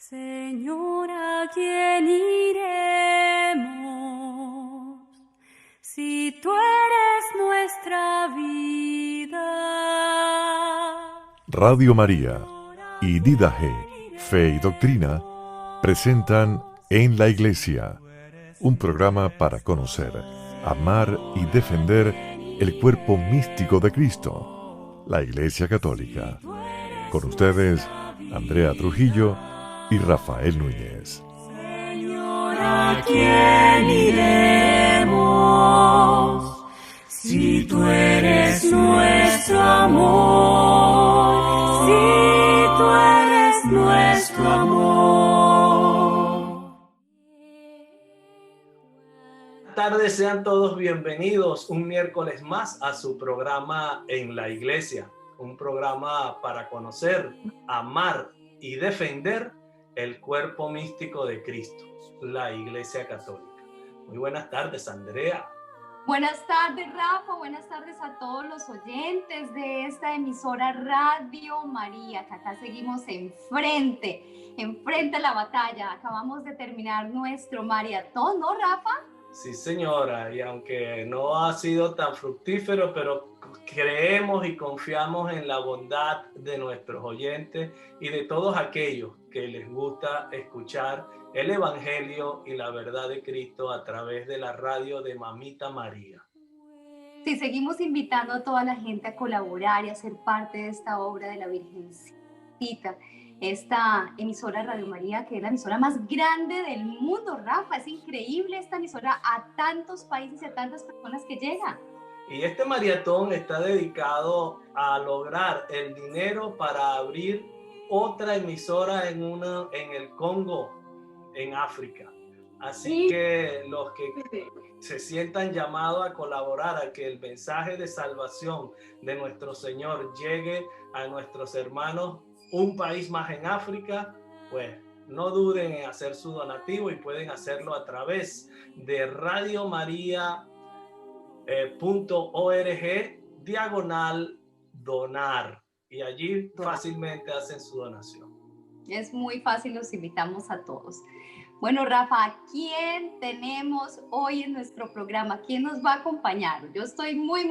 Señor, ¿a quién iremos si tú eres nuestra vida? Radio María y Didaje, Fe y Doctrina presentan En la Iglesia, un programa para conocer, amar y defender el cuerpo místico de Cristo, la Iglesia Católica. Con ustedes, Andrea Trujillo y Rafael Núñez. Señor, ¿a quién iremos si tú eres nuestro amor? Si tú eres nuestro amor. Buenas tardes, sean todos bienvenidos un miércoles más a su programa En la Iglesia, un programa para conocer, amar y defender el cuerpo místico de Cristo, la Iglesia Católica. Muy buenas tardes, Andrea. Buenas tardes, Rafa. Buenas tardes a todos los oyentes de esta emisora Radio María, que acá seguimos enfrente a la batalla. Acabamos de terminar nuestro maratón, ¿no, Rafa? Sí, señora, y aunque no ha sido tan fructífero, pero creemos y confiamos en la bondad de nuestros oyentes y de todos aquellos que les gusta escuchar el Evangelio y la verdad de Cristo a través de la radio de Mamita María. Sí, seguimos invitando a toda la gente a colaborar y a ser parte de esta obra de la Virgencita, esta emisora Radio María, que es la emisora más grande del mundo, Rafa. Es increíble esta emisora a tantos países y a tantas personas que llega. Y este maratón está dedicado a lograr el dinero para abrir otra emisora en el Congo, en África. Así que los que se sientan llamados a colaborar a que el mensaje de salvación de nuestro Señor llegue a nuestros hermanos un país más en África, pues no duden en hacer su donativo y pueden hacerlo a través de radiomaria.org/donar y allí fácilmente hacen su donación. Es muy fácil, los invitamos a todos. Bueno, Rafa, ¿a quién tenemos hoy en nuestro programa? ¿Quién nos va a acompañar? Yo estoy muy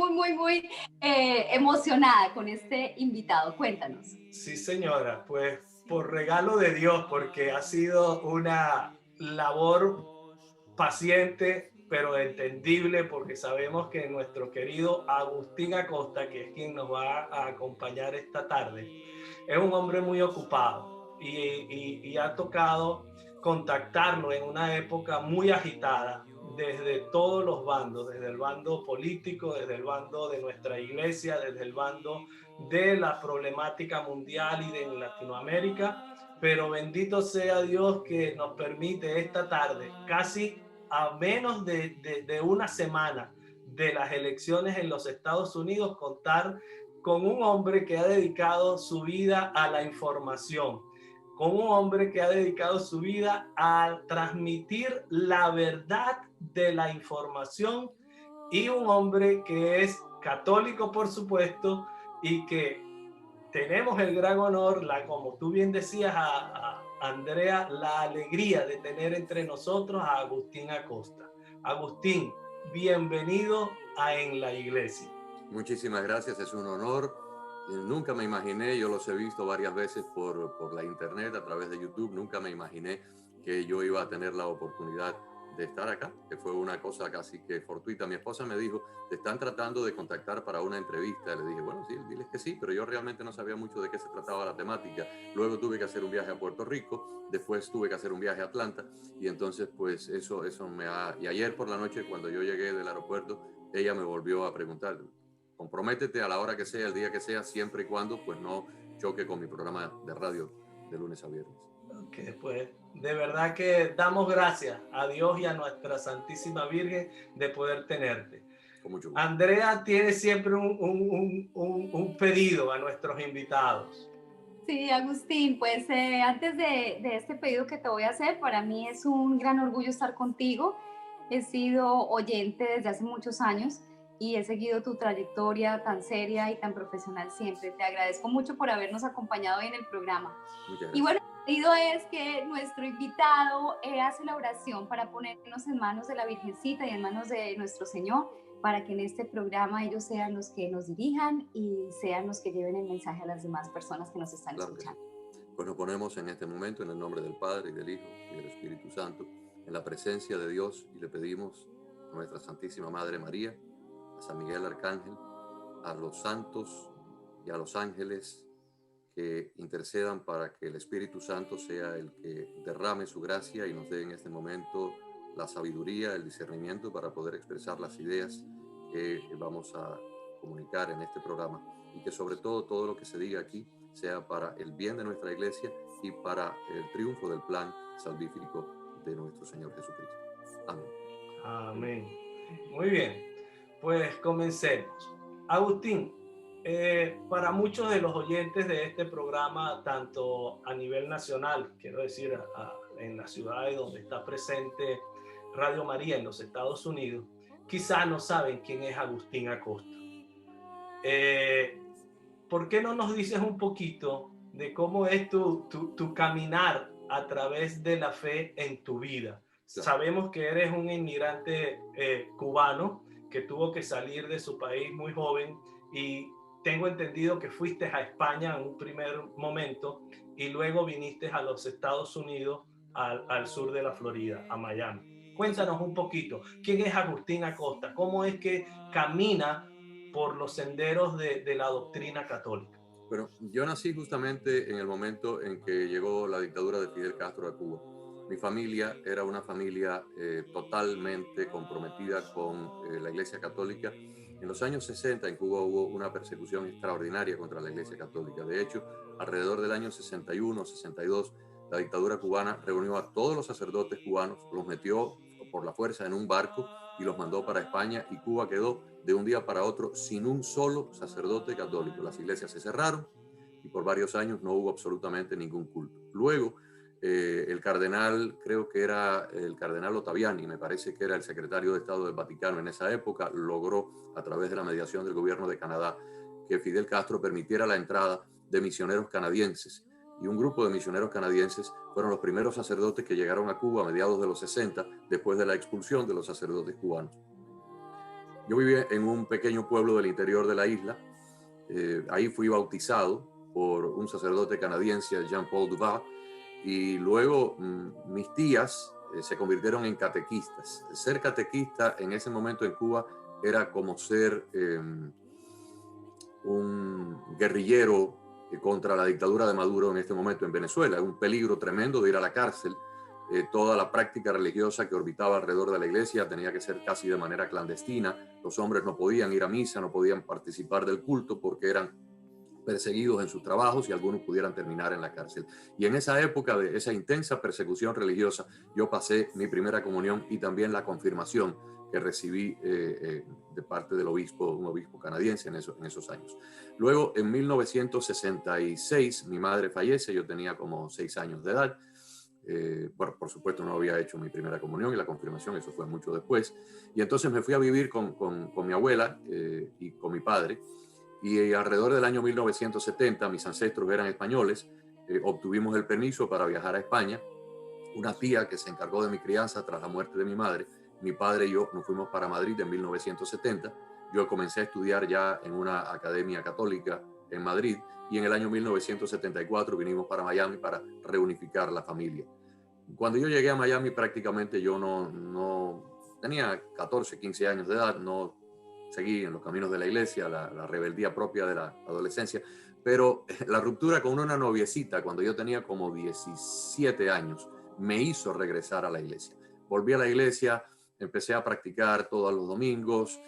emocionada con este invitado. Cuéntanos. Sí, señora, pues por regalo de Dios, porque ha sido una labor paciente, pero entendible, porque sabemos que nuestro querido Agustín Acosta, que es quien nos va a acompañar esta tarde, es un hombre muy ocupado y ha tocado contactarlo en una época muy agitada desde todos los bandos, desde el bando político, desde el bando de nuestra iglesia, desde el bando de la problemática mundial y de Latinoamérica, pero bendito sea Dios que nos permite esta tarde, casi a menos de una semana de las elecciones en los Estados Unidos, contar con un hombre que ha dedicado su vida a la información, con un hombre que ha dedicado su vida a transmitir la verdad de la información y un hombre que es católico, por supuesto, y que tenemos el gran honor, como tú bien decías, Andrea, la alegría de tener entre nosotros a Agustín Acosta. Agustín, bienvenido a En la Iglesia. Muchísimas gracias, es un honor. Nunca me imaginé, yo los he visto varias veces por la internet, a través de YouTube, nunca me imaginé que yo iba a tener la oportunidad de estar acá, que fue una cosa casi que fortuita. Mi esposa me dijo, te están tratando de contactar para una entrevista. Le dije, bueno, sí, diles que sí, pero yo realmente no sabía mucho de qué se trataba la temática. Luego tuve que hacer un viaje a Puerto Rico, después tuve que hacer un viaje a Atlanta, y entonces pues eso me ha... Y ayer por la noche, cuando yo llegué del aeropuerto, ella me volvió a preguntar, comprométete a la hora que sea, el día que sea, siempre y cuando pues no choque con mi programa de radio de lunes a viernes. Okay, pues de verdad que damos gracias a Dios y a nuestra Santísima Virgen de poder tenerte. Con mucho gusto. Andrea tiene siempre un pedido a nuestros invitados. Sí, Agustín, pues antes de este pedido que te voy a hacer, para mí es un gran orgullo estar contigo. He sido oyente desde hace muchos años y he seguido tu trayectoria tan seria y tan profesional siempre. Te agradezco mucho por habernos acompañado hoy en el programa. Muchas gracias. Y bueno, pedido es que nuestro invitado hace la oración para ponernos en manos de la Virgencita y en manos de nuestro Señor, para que en este programa ellos sean los que nos dirijan y sean los que lleven el mensaje a las demás personas que nos están Claro que sí. escuchando. Pues nos ponemos en este momento en el nombre del Padre y del Hijo y del Espíritu Santo, en la presencia de Dios, y le pedimos a nuestra Santísima Madre María, a San Miguel Arcángel, a los santos y a los ángeles que intercedan para que el Espíritu Santo sea el que derrame su gracia y nos dé en este momento la sabiduría, el discernimiento para poder expresar las ideas que vamos a comunicar en este programa, y que sobre todo lo que se diga aquí sea para el bien de nuestra iglesia y para el triunfo del plan salvífico de nuestro Señor Jesucristo. Amén. Amén. Muy bien, pues comencemos. Agustín, para muchos de los oyentes de este programa, tanto a nivel nacional, quiero decir, en las ciudades donde está presente Radio María en los Estados Unidos, quizás no saben quién es Agustín Acosta. ¿Por qué no nos dices un poquito de cómo es tu caminar a través de la fe en tu vida? Claro. Sabemos que eres un inmigrante cubano que tuvo que salir de su país muy joven, y tengo entendido que fuiste a España en un primer momento y luego viniste a los Estados Unidos, al sur de la Florida, a Miami. Cuéntanos un poquito, ¿quién es Agustín Acosta? ¿Cómo es que camina por los senderos de la doctrina católica? Bueno, yo nací justamente en el momento en que llegó la dictadura de Fidel Castro a Cuba. Mi familia era una familia totalmente comprometida con la Iglesia Católica. En los años 60 en Cuba hubo una persecución extraordinaria contra la Iglesia Católica. De hecho, alrededor del año 61, 62, la dictadura cubana reunió a todos los sacerdotes cubanos, los metió por la fuerza en un barco y los mandó para España, y Cuba quedó de un día para otro sin un solo sacerdote católico. Las iglesias se cerraron y por varios años no hubo absolutamente ningún culto. Luego, el cardenal, creo que era el cardenal Ottaviani, me parece que era el secretario de Estado del Vaticano en esa época, logró, a través de la mediación del gobierno de Canadá, que Fidel Castro permitiera la entrada de misioneros canadienses. Y un grupo de misioneros canadienses fueron los primeros sacerdotes que llegaron a Cuba a mediados de los 60, después de la expulsión de los sacerdotes cubanos. Yo vivía en un pequeño pueblo del interior de la isla. Ahí fui bautizado por un sacerdote canadiense, Jean-Paul Duval, y luego mis tías se convirtieron en catequistas. Ser catequista en ese momento en Cuba era como ser un guerrillero contra la dictadura de Maduro en este momento en Venezuela. Es un peligro tremendo de ir a la cárcel. Toda la práctica religiosa que orbitaba alrededor de la iglesia tenía que ser casi de manera clandestina. Los hombres no podían ir a misa, no podían participar del culto porque eran perseguidos en sus trabajos, y algunos pudieran terminar en la cárcel. Y en esa época de esa intensa persecución religiosa, yo pasé mi primera comunión y también la confirmación que recibí de parte del obispo, un obispo canadiense en esos años. Luego, en 1966, mi madre fallece, yo tenía como 6 años de edad. Bueno, por supuesto no había hecho mi primera comunión y la confirmación, eso fue mucho después. Y entonces me fui a vivir con mi abuela y con mi padre. Y alrededor del año 1970, mis ancestros eran españoles, obtuvimos el permiso para viajar a España. Una tía que se encargó de mi crianza tras la muerte de mi madre, mi padre y yo nos fuimos para Madrid en 1970. Yo comencé a estudiar ya en una academia católica en Madrid, y en el año 1974 vinimos para Miami para reunificar la familia. Cuando yo llegué a Miami, prácticamente yo no tenía 14, 15 años de edad, no seguí en los caminos de la iglesia, la rebeldía propia de la adolescencia, pero la ruptura con una noviecita cuando yo tenía como 17 años me hizo regresar a la iglesia. Volví a la iglesia, empecé a practicar todos los domingos,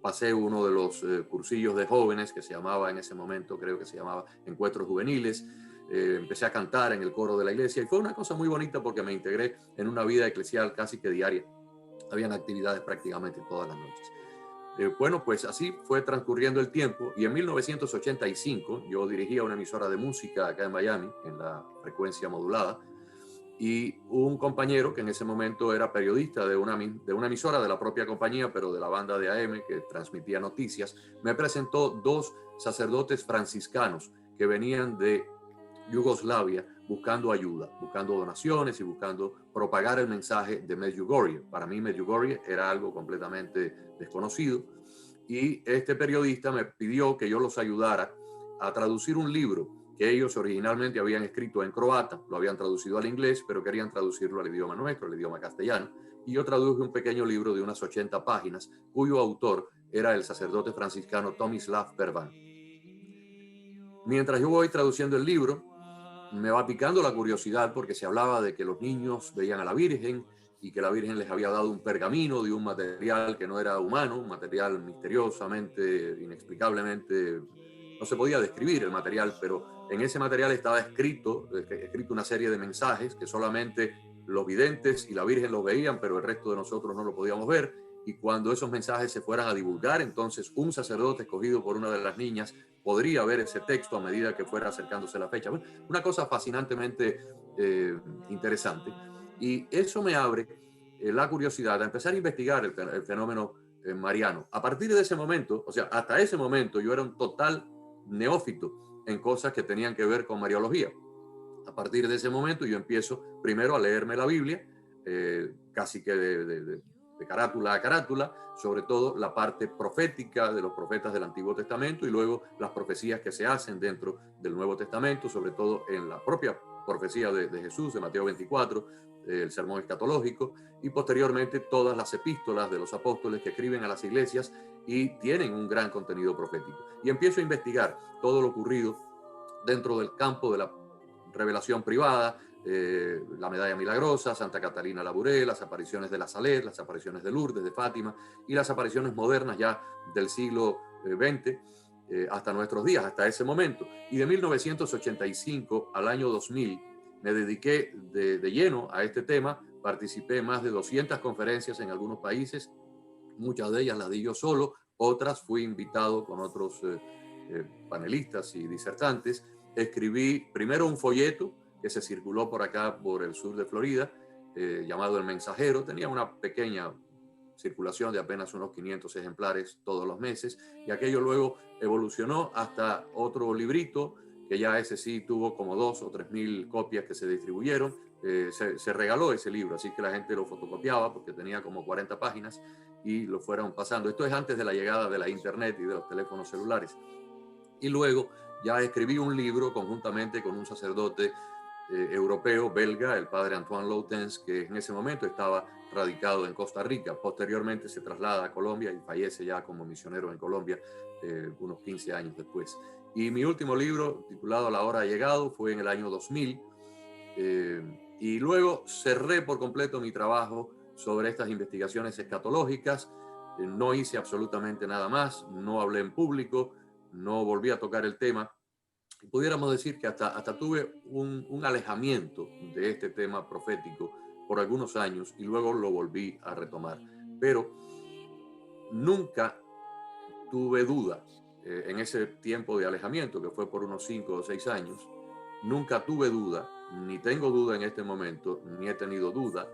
pasé uno de los cursillos de jóvenes que se llamaba en ese momento, creo que se llamaba Encuentros Juveniles. Empecé a cantar en el coro de la iglesia y fue una cosa muy bonita porque me integré en una vida eclesial casi que diaria. Habían actividades prácticamente todas las noches. Bueno, pues así fue transcurriendo el tiempo, y en 1985 yo dirigía una emisora de música acá en Miami, en la frecuencia modulada, y un compañero que en ese momento era periodista de una emisora de la propia compañía, pero de la banda de AM que transmitía noticias, me presentó 2 sacerdotes franciscanos que venían de Yugoslavia buscando ayuda, buscando donaciones y buscando propagar el mensaje de Medjugorje. Para mí Medjugorje era algo completamente desconocido y este periodista me pidió que yo los ayudara a traducir un libro que ellos originalmente habían escrito en croata, lo habían traducido al inglés, pero querían traducirlo al idioma nuestro, al idioma castellano. Y yo traduje un pequeño libro de unas 80 páginas, cuyo autor era el sacerdote franciscano Tomislav Pervan. Mientras yo voy traduciendo el libro, me va picando la curiosidad porque se hablaba de que los niños veían a la Virgen y que la Virgen les había dado un pergamino de un material que no era humano, un material misteriosamente, inexplicablemente, no se podía describir el material, pero en ese material estaba escrito una serie de mensajes que solamente los videntes y la Virgen los veían, pero el resto de nosotros no lo podíamos ver. Y cuando esos mensajes se fueran a divulgar, entonces un sacerdote escogido por una de las niñas podría ver ese texto a medida que fuera acercándose la fecha. Bueno, una cosa fascinantemente interesante. Y eso me abre la curiosidad a empezar a investigar el fenómeno mariano. A partir de ese momento, o sea, hasta ese momento yo era un total neófito en cosas que tenían que ver con mariología. A partir de ese momento yo empiezo primero a leerme la Biblia, casi que de carátula a carátula, sobre todo la parte profética de los profetas del Antiguo Testamento y luego las profecías que se hacen dentro del Nuevo Testamento, sobre todo en la propia profecía de Jesús, de Mateo 24, el sermón escatológico, y posteriormente todas las epístolas de los apóstoles que escriben a las iglesias y tienen un gran contenido profético. Y empiezo a investigar todo lo ocurrido dentro del campo de la revelación privada, la medalla milagrosa, Santa Catalina Labouré, las apariciones de la Salet, las apariciones de Lourdes, de Fátima y las apariciones modernas ya del siglo XX hasta nuestros días, hasta ese momento. Y de 1985 al año 2000 me dediqué de lleno a este tema, participé en más de 200 conferencias en algunos países, muchas de ellas las di yo solo, otras fui invitado con otros panelistas y disertantes. Escribí primero un folleto que se circuló por acá, por el sur de Florida, llamado El Mensajero. Tenía una pequeña circulación de apenas unos 500 ejemplares todos los meses, y aquello luego evolucionó hasta otro librito, que ya ese sí tuvo como 2.000 o 3.000 copias que se distribuyeron. Se regaló ese libro, así que la gente lo fotocopiaba porque tenía como 40 páginas y lo fueron pasando. Esto es antes de la llegada de la internet y de los teléfonos celulares. Y luego ya escribí un libro conjuntamente con un sacerdote europeo, belga, el padre Antoine Lautens, que en ese momento estaba radicado en Costa Rica. Posteriormente se traslada a Colombia y fallece ya como misionero en Colombia unos 15 años después. Y mi último libro, titulado La Hora ha llegado, fue en el año 2000. Y luego cerré por completo mi trabajo sobre estas investigaciones escatológicas. No hice absolutamente nada más, no hablé en público, no volví a tocar el tema. Pudiéramos decir que hasta tuve un alejamiento de este tema profético por algunos años y luego lo volví a retomar. Pero nunca tuve duda en ese tiempo de alejamiento, que fue por unos 5 o 6 años, nunca tuve duda, ni tengo duda en este momento, ni he tenido duda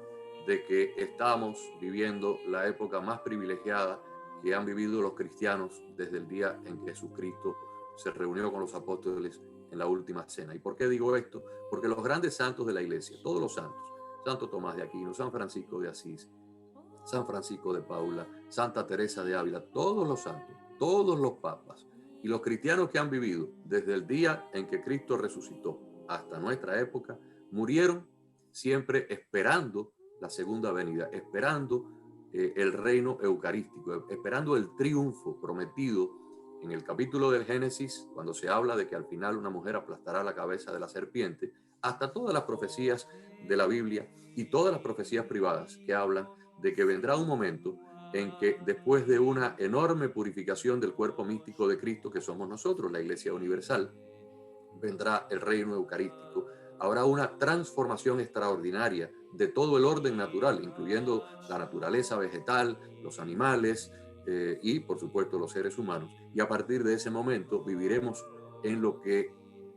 de que estamos viviendo la época más privilegiada que han vivido los cristianos desde el día en que Jesucristo se reunió con los apóstoles en la última cena. ¿Y por qué digo esto? Porque los grandes santos de la iglesia, todos los santos, Santo Tomás de Aquino, San Francisco de Asís, San Francisco de Paula, Santa Teresa de Ávila, todos los santos, todos los papas y los cristianos que han vivido desde el día en que Cristo resucitó hasta nuestra época, murieron siempre esperando la segunda venida, esperando el reino eucarístico, esperando el triunfo prometido en el capítulo del Génesis, cuando se habla de que al final una mujer aplastará la cabeza de la serpiente, hasta todas las profecías de la Biblia y todas las profecías privadas que hablan de que vendrá un momento en que después de una enorme purificación del cuerpo místico de Cristo, que somos nosotros, la Iglesia Universal, vendrá el reino eucarístico. Habrá una transformación extraordinaria de todo el orden natural, incluyendo la naturaleza vegetal, los animales y, por supuesto, los seres humanos. Y a partir de ese momento viviremos en lo que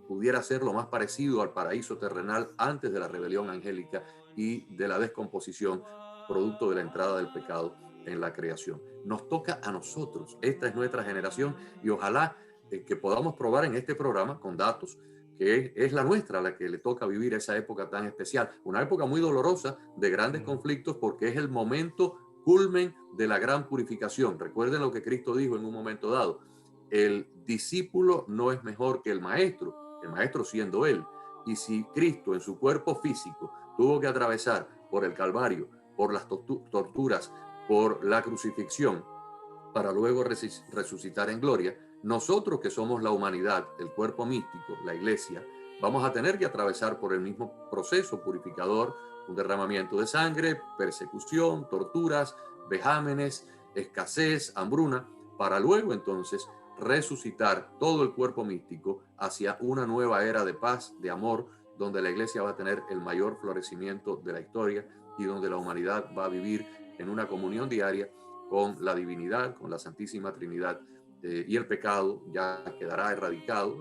pudiera ser lo más parecido al paraíso terrenal antes de la rebelión angélica y de la descomposición producto de la entrada del pecado en la creación. Nos toca a nosotros, esta es nuestra generación, y ojalá que podamos probar en este programa con datos que es la nuestra, la que le toca vivir esa época tan especial, una época muy dolorosa de grandes conflictos, porque es el momento culmen de la gran purificación. Recuerden lo que Cristo dijo en un momento dado: el discípulo no es mejor que el maestro siendo él. Y si Cristo en su cuerpo físico tuvo que atravesar por el Calvario, por las torturas, por la crucifixión, para luego resucitar en gloria, nosotros que somos la humanidad, el cuerpo místico, la iglesia, vamos a tener que atravesar por el mismo proceso purificador, un derramamiento de sangre, persecución, torturas, vejámenes, escasez, hambruna, para luego entonces resucitar todo el cuerpo místico hacia una nueva era de paz, de amor, donde la iglesia va a tener el mayor florecimiento de la historia y donde la humanidad va a vivir en una comunión diaria con la divinidad, con la Santísima Trinidad, y el pecado ya quedará erradicado,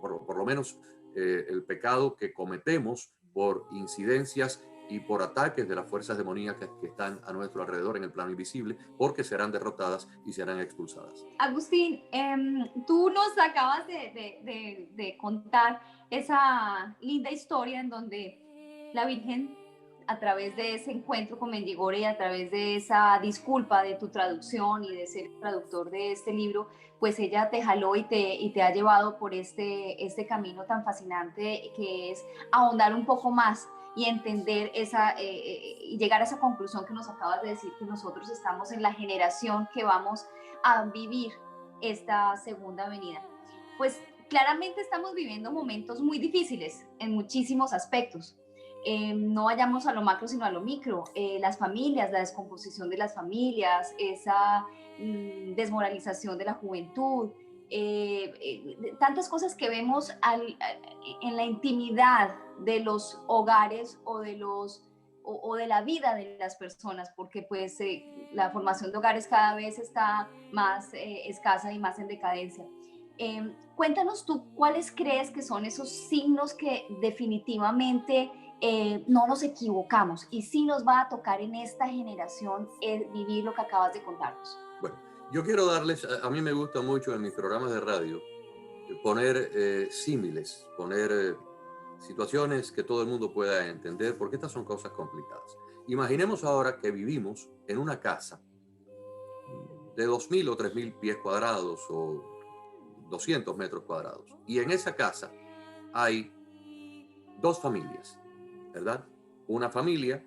por lo menos el pecado que cometemos por incidencias y por ataques de las fuerzas demoníacas que están a nuestro alrededor en el plano invisible, porque serán derrotadas y serán expulsadas. Agustín, tú nos acabas de contar esa linda historia en donde la Virgen, a través de ese encuentro con Medjugorje y a través de esa disculpa de tu traducción y de ser traductor de este libro, pues ella te jaló y te ha llevado por este camino tan fascinante, que es ahondar un poco más y entender y llegar a esa conclusión que nos acabas de decir, que nosotros estamos en la generación que vamos a vivir esta segunda venida. Pues claramente estamos viviendo momentos muy difíciles en muchísimos aspectos. No vayamos a lo macro sino a lo micro, las familias, la descomposición de las familias, esa desmoralización de la juventud, tantas cosas que vemos en la intimidad de los hogares o de la vida de las personas, porque pues la formación de hogares cada vez está más escasa y más en decadencia. Cuéntanos tú, ¿cuáles crees que son esos signos que definitivamente no nos equivocamos y sí nos va a tocar en esta generación vivir lo que acabas de contarnos? Bueno, yo quiero darles, a mí me gusta mucho en mis programas de radio poner símiles, poner situaciones que todo el mundo pueda entender, porque estas son cosas complicadas. Imaginemos ahora que vivimos en una casa de 2.000 o 3.000 pies cuadrados o 200 metros cuadrados, y en esa casa hay dos familias, ¿verdad? Una familia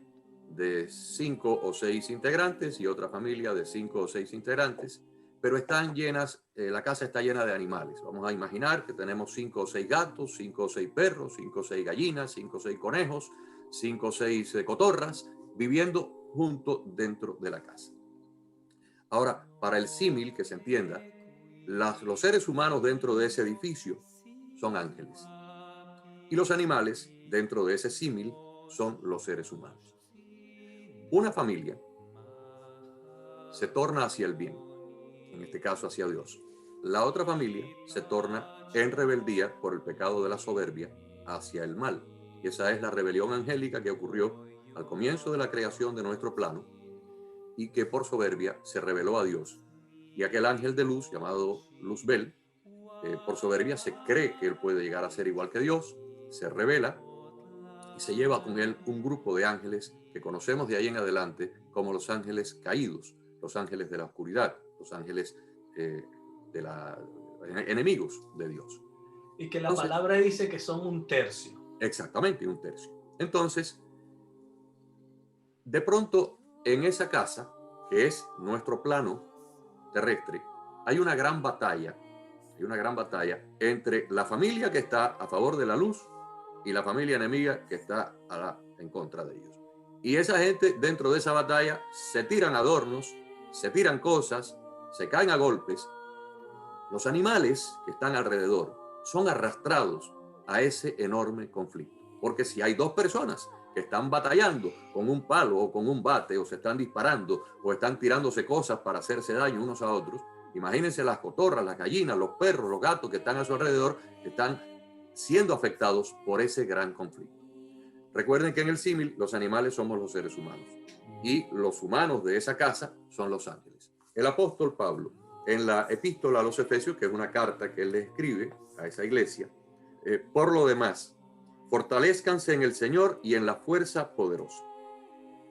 de 5 o 6 integrantes y otra familia de 5 o 6 integrantes, pero están llenas, la casa está llena de animales. Vamos a imaginar que tenemos 5 o 6 gatos, 5 o 6 perros, 5 o 6 gallinas, 5 o 6 conejos, 5 o 6 cotorras, viviendo juntos dentro de la casa. Ahora, para el símil, que se entienda, los seres humanos dentro de ese edificio son ángeles. Y los animales dentro de ese símil son los seres humanos. Una familia se torna hacia el bien, en este caso hacia Dios. La otra familia se torna en rebeldía por el pecado de la soberbia hacia el mal. Y esa es la rebelión angélica que ocurrió al comienzo de la creación de nuestro plano y que por soberbia se rebeló a Dios. Y aquel ángel de luz llamado Luzbel, por soberbia se cree que él puede llegar a ser igual que Dios, se rebela y se lleva con él un grupo de ángeles que conocemos de ahí en adelante como los ángeles caídos, los ángeles de la oscuridad, los ángeles enemigos de Dios. Y que la palabra dice que son un tercio. Exactamente, un tercio. Entonces, de pronto, en esa casa, que es nuestro plano terrestre, hay una gran batalla entre la familia que está a favor de la luz y la familia enemiga que está en contra de ellos. Y esa gente dentro de esa batalla se tiran adornos, se tiran cosas, se caen a golpes. Los animales que están alrededor son arrastrados a ese enorme conflicto. Porque si hay dos personas que están batallando con un palo o con un bate, o se están disparando o están tirándose cosas para hacerse daño unos a otros, imagínense las cotorras, las gallinas, los perros, los gatos que están a su alrededor, que están siendo afectados por ese gran conflicto. Recuerden que en el símil los animales somos los seres humanos y los humanos de esa casa son los ángeles. El apóstol Pablo, en la epístola a los Efesios, que es una carta que él le escribe a esa iglesia, Por lo demás, fortalezcanse en el Señor y en la fuerza poderosa.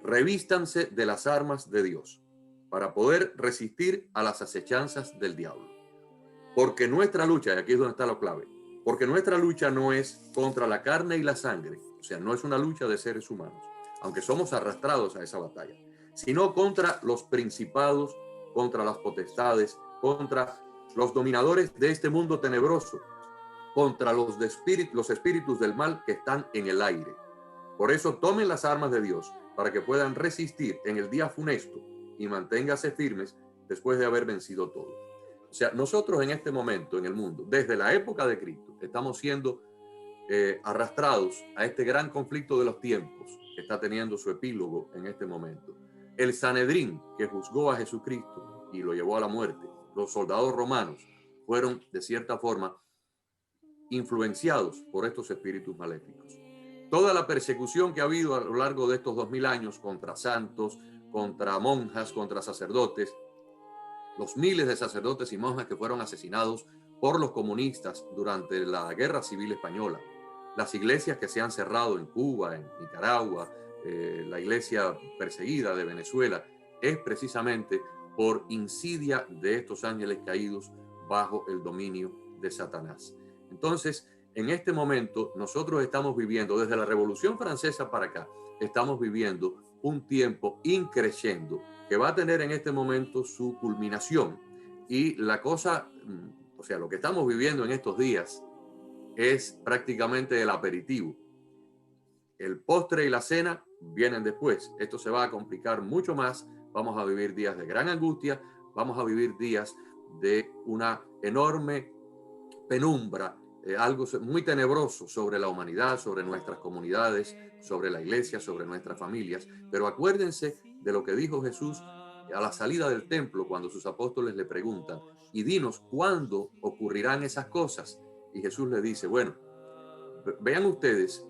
Revístanse de las armas de Dios para poder resistir a las acechanzas del diablo. Porque nuestra lucha, y aquí es donde está la clave, porque nuestra lucha no es contra la carne y la sangre, o sea, no es una lucha de seres humanos, aunque somos arrastrados a esa batalla, sino contra los principados, contra las potestades, contra los dominadores de este mundo tenebroso, contra los espíritus del mal que están en el aire. Por eso tomen las armas de Dios para que puedan resistir en el día funesto y manténganse firmes después de haber vencido todo. O sea, nosotros en este momento en el mundo, desde la época de Cristo, estamos siendo arrastrados a este gran conflicto de los tiempos que está teniendo su epílogo en este momento. El Sanedrín, que juzgó a Jesucristo y lo llevó a la muerte, los soldados romanos fueron de cierta forma influenciados por estos espíritus maléficos. Toda la persecución que ha habido a lo largo de estos 2000 años contra santos, contra monjas, contra sacerdotes, los miles de sacerdotes y monjas que fueron asesinados por los comunistas durante la Guerra Civil Española, las iglesias que se han cerrado en Cuba, en Nicaragua, la iglesia perseguida de Venezuela, es precisamente por insidia de estos ángeles caídos bajo el dominio de Satanás. Entonces, en este momento, nosotros estamos viviendo, desde la Revolución Francesa para acá, estamos viviendo un tiempo increciendo que va a tener en este momento su culminación. Y la cosa, o sea, lo que estamos viviendo en estos días es prácticamente el aperitivo. El postre y la cena vienen después. Esto se va a complicar mucho más. Vamos a vivir días de gran angustia, vamos a vivir días de una enorme penumbra, algo muy tenebroso sobre la humanidad, sobre nuestras comunidades, sobre la iglesia, sobre nuestras familias. Pero acuérdense de lo que dijo Jesús a la salida del templo cuando sus apóstoles le preguntan, y dinos, ¿cuándo ocurrirán esas cosas? Y Jesús le dice, bueno, vean ustedes,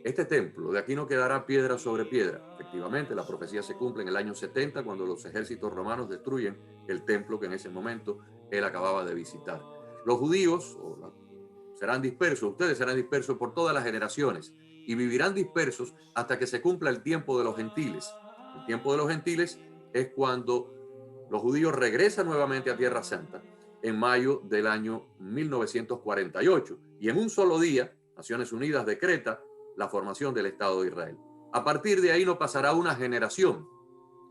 este templo, de aquí no quedará piedra sobre piedra. Efectivamente, la profecía se cumple en el año 70, cuando los ejércitos romanos destruyen el templo que en ese momento él acababa de visitar. Los judíos serán dispersos, ustedes serán dispersos por todas las generaciones y vivirán dispersos hasta que se cumpla el tiempo de los gentiles. El tiempo de los gentiles es cuando los judíos regresan nuevamente a Tierra Santa en mayo del año 1948. Y en un solo día, Naciones Unidas decreta la formación del Estado de Israel. A partir de ahí no pasará una generación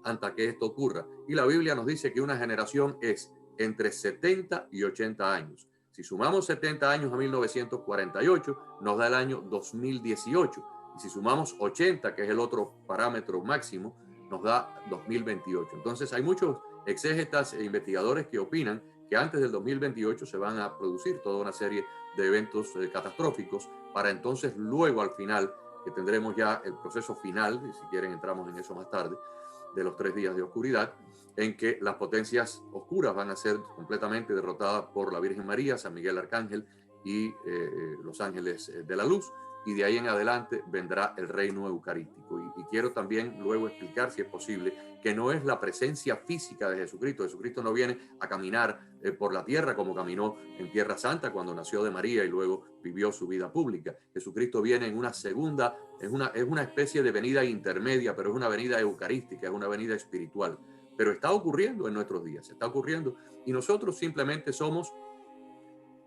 hasta que esto ocurra. Y la Biblia nos dice que una generación es entre 70 y 80 años. Si sumamos 70 años a 1948, nos da el año 2018. Y si sumamos 80, que es el otro parámetro máximo, nos da 2028. Entonces hay muchos exégetas e investigadores que opinan que antes del 2028 se van a producir toda una serie de eventos catastróficos para entonces luego al final, que tendremos ya el proceso final, y si quieren entramos en eso más tarde, de los 3 días de oscuridad, en que las potencias oscuras van a ser completamente derrotadas por la Virgen María, San Miguel Arcángel y los ángeles de la luz, y de ahí en adelante vendrá el reino eucarístico. Y quiero también luego explicar, si es posible, que no es la presencia física de Jesucristo. Jesucristo no viene a caminar por la tierra como caminó en Tierra Santa cuando nació de María y luego vivió su vida pública. Jesucristo viene en una segunda, es una especie de venida intermedia, pero es una venida eucarística, es una venida espiritual. Pero está ocurriendo en nuestros días, está ocurriendo, y nosotros simplemente somos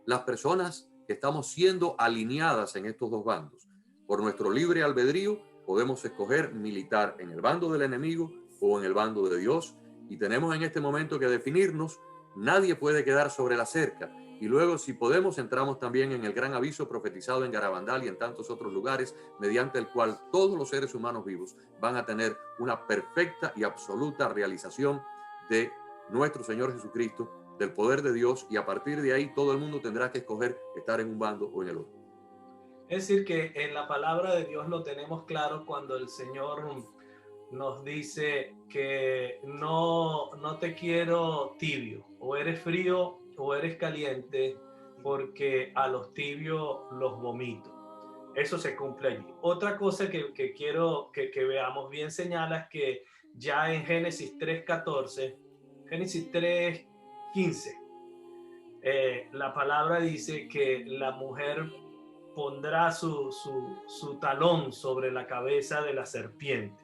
las personas que estamos siendo alineadas en estos dos bandos. Por nuestro libre albedrío podemos escoger militar en el bando del enemigo o en el bando de Dios, y tenemos en este momento que definirnos. Nadie puede quedar sobre la cerca. Y luego, si podemos, entramos también en el gran aviso profetizado en Garabandal y en tantos otros lugares, mediante el cual todos los seres humanos vivos van a tener una perfecta y absoluta realización de nuestro Señor Jesucristo, del poder de Dios, y a partir de ahí todo el mundo tendrá que escoger estar en un bando o en el otro. Es decir, que en la palabra de Dios lo tenemos claro cuando el Señor nos dice que no te quiero tibio, o eres frío o eres caliente, porque a los tibios los vomito. Eso se cumple allí. Otra cosa que quiero que veamos bien señala es que ya en Génesis 3:14, Génesis 3:15, la palabra dice que la mujer pondrá su talón sobre la cabeza de la serpiente.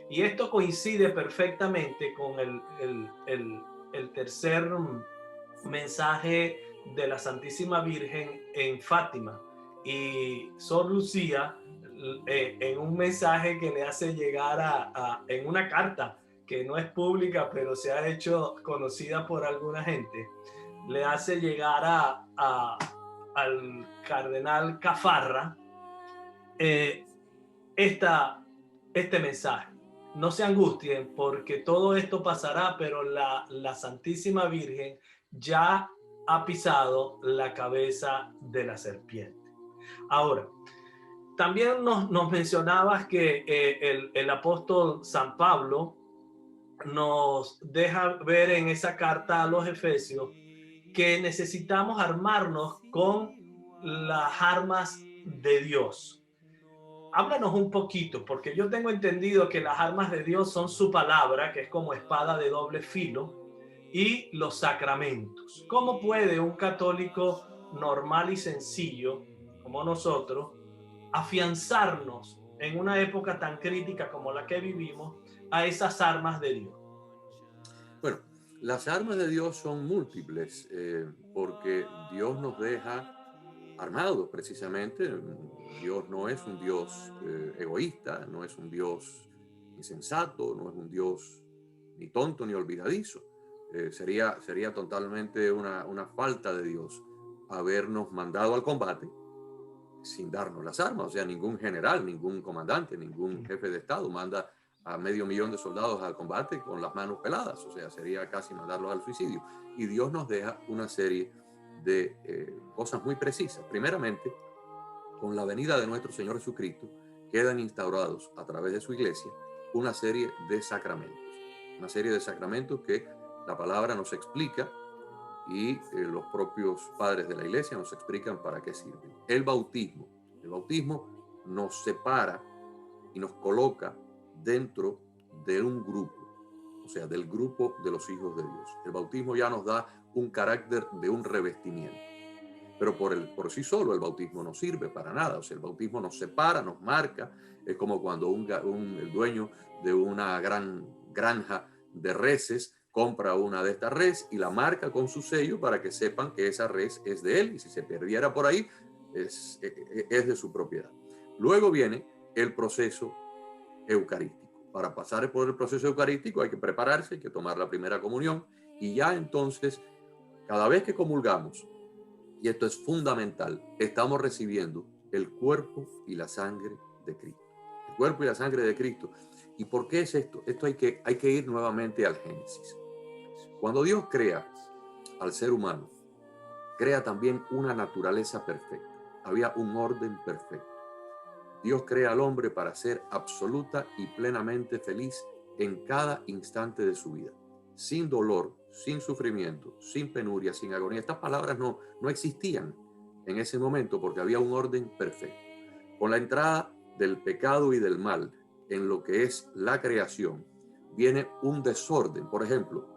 Y esto coincide perfectamente con el tercer mensaje de la Santísima Virgen en Fátima. Y Sor Lucía, en un mensaje que le hace llegar en una carta que no es pública, pero se ha hecho conocida por alguna gente, le hace llegar al cardenal Cafarra este mensaje. No se angustien porque todo esto pasará, pero la Santísima Virgen ya ha pisado la cabeza de la serpiente. Ahora, también nos mencionabas que el apóstol San Pablo nos deja ver en esa carta a los Efesios que necesitamos armarnos con las armas de Dios. Háblanos un poquito, porque yo tengo entendido que las armas de Dios son su palabra, que es como espada de doble filo, y los sacramentos. ¿Cómo puede un católico normal y sencillo, como nosotros, afianzarnos en una época tan crítica como la que vivimos a esas armas de Dios? Bueno, las armas de Dios son múltiples, porque Dios nos deja armados precisamente. Dios no es un Dios egoísta, no es un Dios insensato, no es un Dios ni tonto ni olvidadizo. Sería totalmente una falta de Dios habernos mandado al combate sin darnos las armas. O sea, ningún general, ningún comandante, ningún jefe de Estado manda a 500.000 de soldados al combate con las manos peladas. O sea, sería casi mandarlos al suicidio. Y Dios nos deja una serie de cosas muy precisas. Primeramente, con la venida de nuestro Señor Jesucristo, quedan instaurados a través de su iglesia una serie de sacramentos. Una serie de sacramentos que la palabra nos explica y los propios padres de la iglesia nos explican para qué sirven. El bautismo nos separa y nos coloca dentro de un grupo, o sea, del grupo de los hijos de Dios. El bautismo ya nos da un carácter de un revestimiento, pero por sí solo el bautismo no sirve para nada. O sea, el bautismo nos separa, nos marca. Es como cuando el dueño de una gran granja de reses compra una de estas res y la marca con su sello para que sepan que esa res es de él, y si se perdiera por ahí es de su propiedad. Luego viene el proceso eucarístico. Para pasar por el proceso eucarístico hay que prepararse, hay que tomar la primera comunión, y ya entonces, cada vez que comulgamos, y esto es fundamental, estamos recibiendo el cuerpo y la sangre de Cristo. El cuerpo y la sangre de Cristo. ¿Y por qué es esto? Esto hay que ir nuevamente al Génesis. Cuando Dios crea al ser humano, crea también una naturaleza perfecta. Había un orden perfecto. Dios crea al hombre para ser absoluta y plenamente feliz en cada instante de su vida, sin dolor, sin sufrimiento, sin penuria, sin agonía. Estas palabras no existían en ese momento porque había un orden perfecto. Con la entrada del pecado y del mal en lo que es la creación, viene un desorden. Por ejemplo,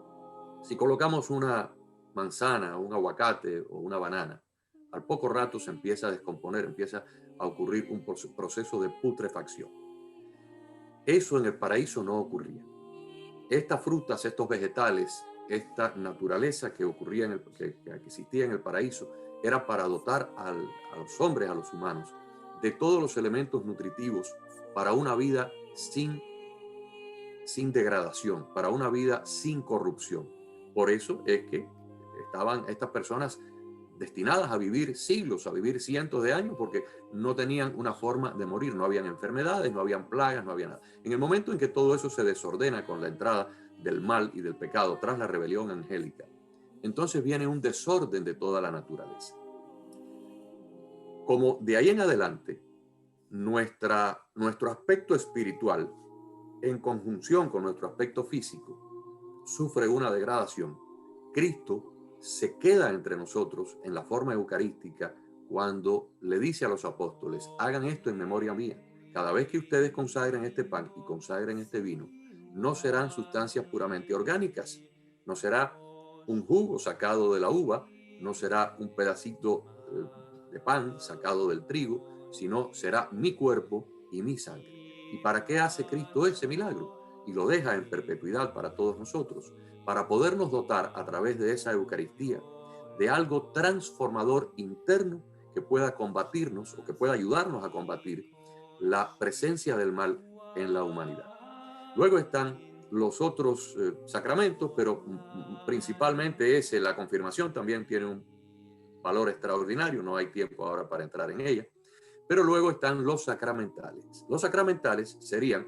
si colocamos una manzana, un aguacate o una banana, al poco rato se empieza a descomponer, empieza a ocurrir un proceso de putrefacción. Eso en el paraíso no ocurría. Estas frutas, estos vegetales, esta naturaleza que ocurría que existía en el paraíso, era para dotar a los hombres, a los humanos, de todos los elementos nutritivos para una vida sin degradación, para una vida sin corrupción. Por eso es que estaban estas personas destinadas a vivir siglos, a vivir cientos de años, porque no tenían una forma de morir, no habían enfermedades, no habían plagas, no había nada. En el momento en que todo eso se desordena con la entrada del mal y del pecado tras la rebelión angélica, entonces viene un desorden de toda la naturaleza. Como de ahí en adelante, nuestro aspecto espiritual, en conjunción con nuestro aspecto físico, sufre una degradación. Cristo se queda entre nosotros en la forma eucarística cuando le dice a los apóstoles: hagan esto en memoria mía. Cada vez que ustedes consagren este pan y consagren este vino, no serán sustancias puramente orgánicas, no será un jugo sacado de la uva, no será un pedacito de pan sacado del trigo, sino será mi cuerpo y mi sangre. ¿Y para qué hace Cristo ese milagro? Y lo deja en perpetuidad para todos nosotros, para podernos dotar a través de esa Eucaristía de algo transformador interno que pueda combatirnos o que pueda ayudarnos a combatir la presencia del mal en la humanidad. Luego están los otros sacramentos, pero principalmente la confirmación también tiene un valor extraordinario, no hay tiempo ahora para entrar en ella. Pero luego están los sacramentales. Los sacramentales serían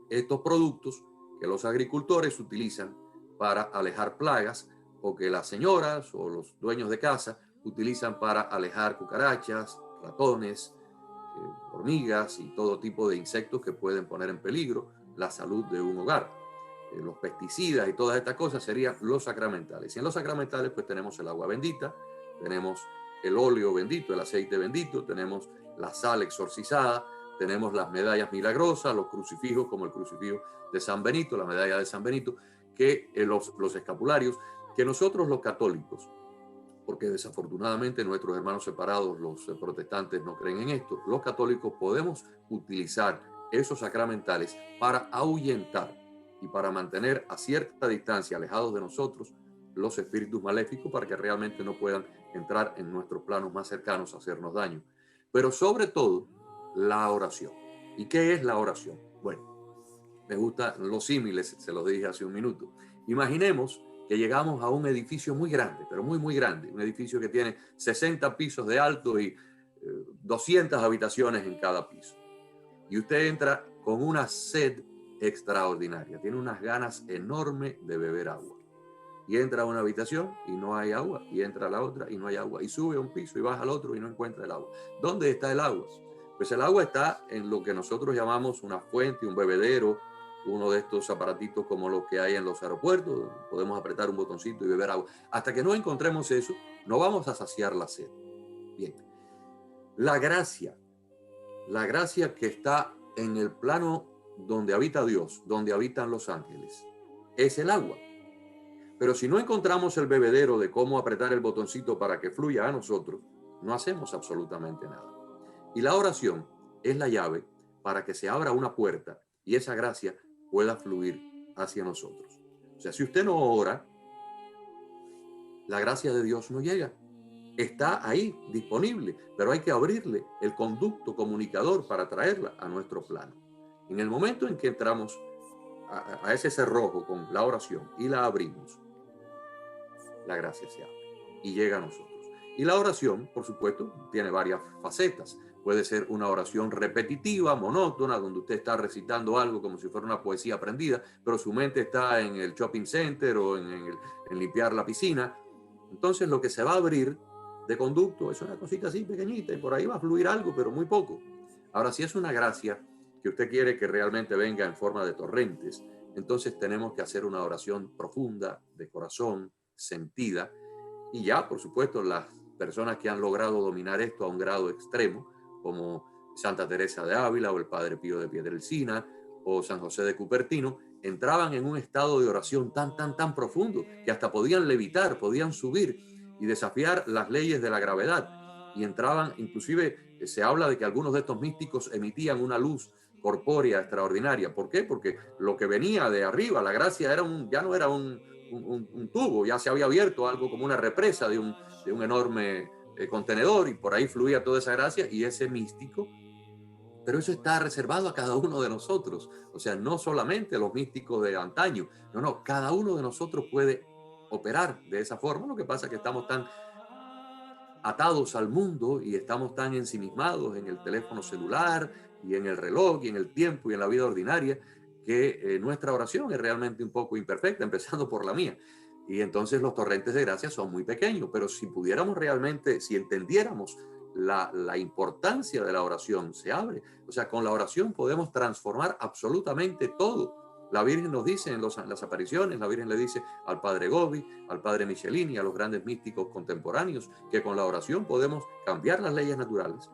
estos productos que los agricultores utilizan para alejar plagas, o que las señoras o los dueños de casa utilizan para alejar cucarachas, ratones, hormigas y todo tipo de insectos que pueden poner en peligro la salud de un hogar. Los pesticidas y todas estas cosas serían los sacramentales. Y en los sacramentales pues tenemos el agua bendita, tenemos el óleo bendito, el aceite bendito, tenemos la sal exorcizada, tenemos las medallas milagrosas, los crucifijos como el crucifijo de San Benito, la medalla de San Benito, que los escapularios, que nosotros los católicos, porque desafortunadamente nuestros hermanos separados, los protestantes, no creen en esto, los católicos podemos utilizar esos sacramentales para ahuyentar y para mantener a cierta distancia, alejados de nosotros, los espíritus maléficos, para que realmente no puedan entrar en nuestros planos más cercanos a hacernos daño. Pero sobre todo, la oración. ¿Y qué es la oración? Bueno, me gustan los símiles, se los dije hace un minuto. Imaginemos que llegamos a un edificio muy grande, pero muy, muy grande, un edificio que tiene 60 pisos de alto y 200 habitaciones en cada piso. Y usted entra con una sed extraordinaria, tiene unas ganas enormes de beber agua. Y entra a una habitación y no hay agua, y entra a la otra y no hay agua, y sube a un piso y baja al otro y no encuentra el agua. ¿Dónde está el agua? Pues el agua está en lo que nosotros llamamos una fuente, un bebedero, uno de estos aparatitos como los que hay en los aeropuertos, podemos apretar un botoncito y beber agua. Hasta que no encontremos eso, no vamos a saciar la sed. Bien, la gracia que está en el plano donde habita Dios, donde habitan los ángeles, es el agua. Pero si no encontramos el bebedero de cómo apretar el botoncito para que fluya a nosotros, no hacemos absolutamente nada. Y la oración es la llave para que se abra una puerta y esa gracia pueda fluir hacia nosotros. O sea, si usted no ora, la gracia de Dios no llega. Está ahí, disponible, pero hay que abrirle el conducto comunicador para traerla a nuestro plano. En el momento en que entramos a ese cerrojo con la oración y la abrimos, la gracia se abre y llega a nosotros. Y la oración, por supuesto, tiene varias facetas. Puede ser una oración repetitiva, monótona, donde usted está recitando algo como si fuera una poesía aprendida, pero su mente está en el shopping center o en limpiar la piscina. Entonces lo que se va a abrir de conducto es una cosita así pequeñita y por ahí va a fluir algo, pero muy poco. Ahora, si es una gracia que usted quiere que realmente venga en forma de torrentes, entonces tenemos que hacer una oración profunda, de corazón, sentida. Y ya, por supuesto, las personas que han logrado dominar esto a un grado extremo, como Santa Teresa de Ávila o el Padre Pío de Pietrelcina o San José de Cupertino, entraban en un estado de oración tan profundo que hasta podían levitar, podían subir y desafiar las leyes de la gravedad. Y entraban, inclusive se habla de que algunos de estos místicos emitían una luz corpórea extraordinaria. ¿Por qué? Porque lo que venía de arriba, la gracia, ya no era un tubo, ya se había abierto algo como una represa de un enorme contenedor y por ahí fluía toda esa gracia y ese místico. Pero eso está reservado a cada uno de nosotros. O sea, no solamente los místicos de antaño. No, cada uno de nosotros puede operar de esa forma. Lo que pasa es que estamos tan atados al mundo y estamos tan ensimismados en el teléfono celular y en el reloj y en el tiempo y en la vida ordinaria que nuestra oración es realmente un poco imperfecta, empezando por la mía. Y entonces los torrentes de gracia son muy pequeños, pero si pudiéramos realmente, si entendiéramos la importancia de la oración, se abre. O sea, con la oración podemos transformar absolutamente todo. La Virgen nos dice en las apariciones, la Virgen le dice al Padre Gobi, al Padre Michelini, a los grandes místicos contemporáneos, que con la oración podemos cambiar las leyes naturales,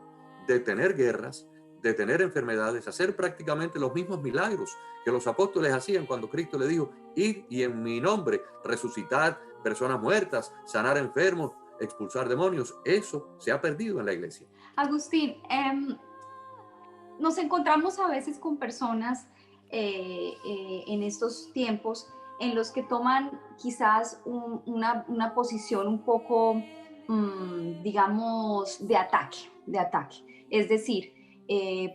detener guerras, detener enfermedades, hacer prácticamente los mismos milagros que los apóstoles hacían cuando Cristo le dijo: id y en mi nombre resucitar personas muertas, sanar enfermos, expulsar demonios. Eso se ha perdido en la iglesia. Agustín, nos encontramos a veces con personas en estos tiempos en los que toman quizás una posición un poco, digamos, de ataque. Es decir,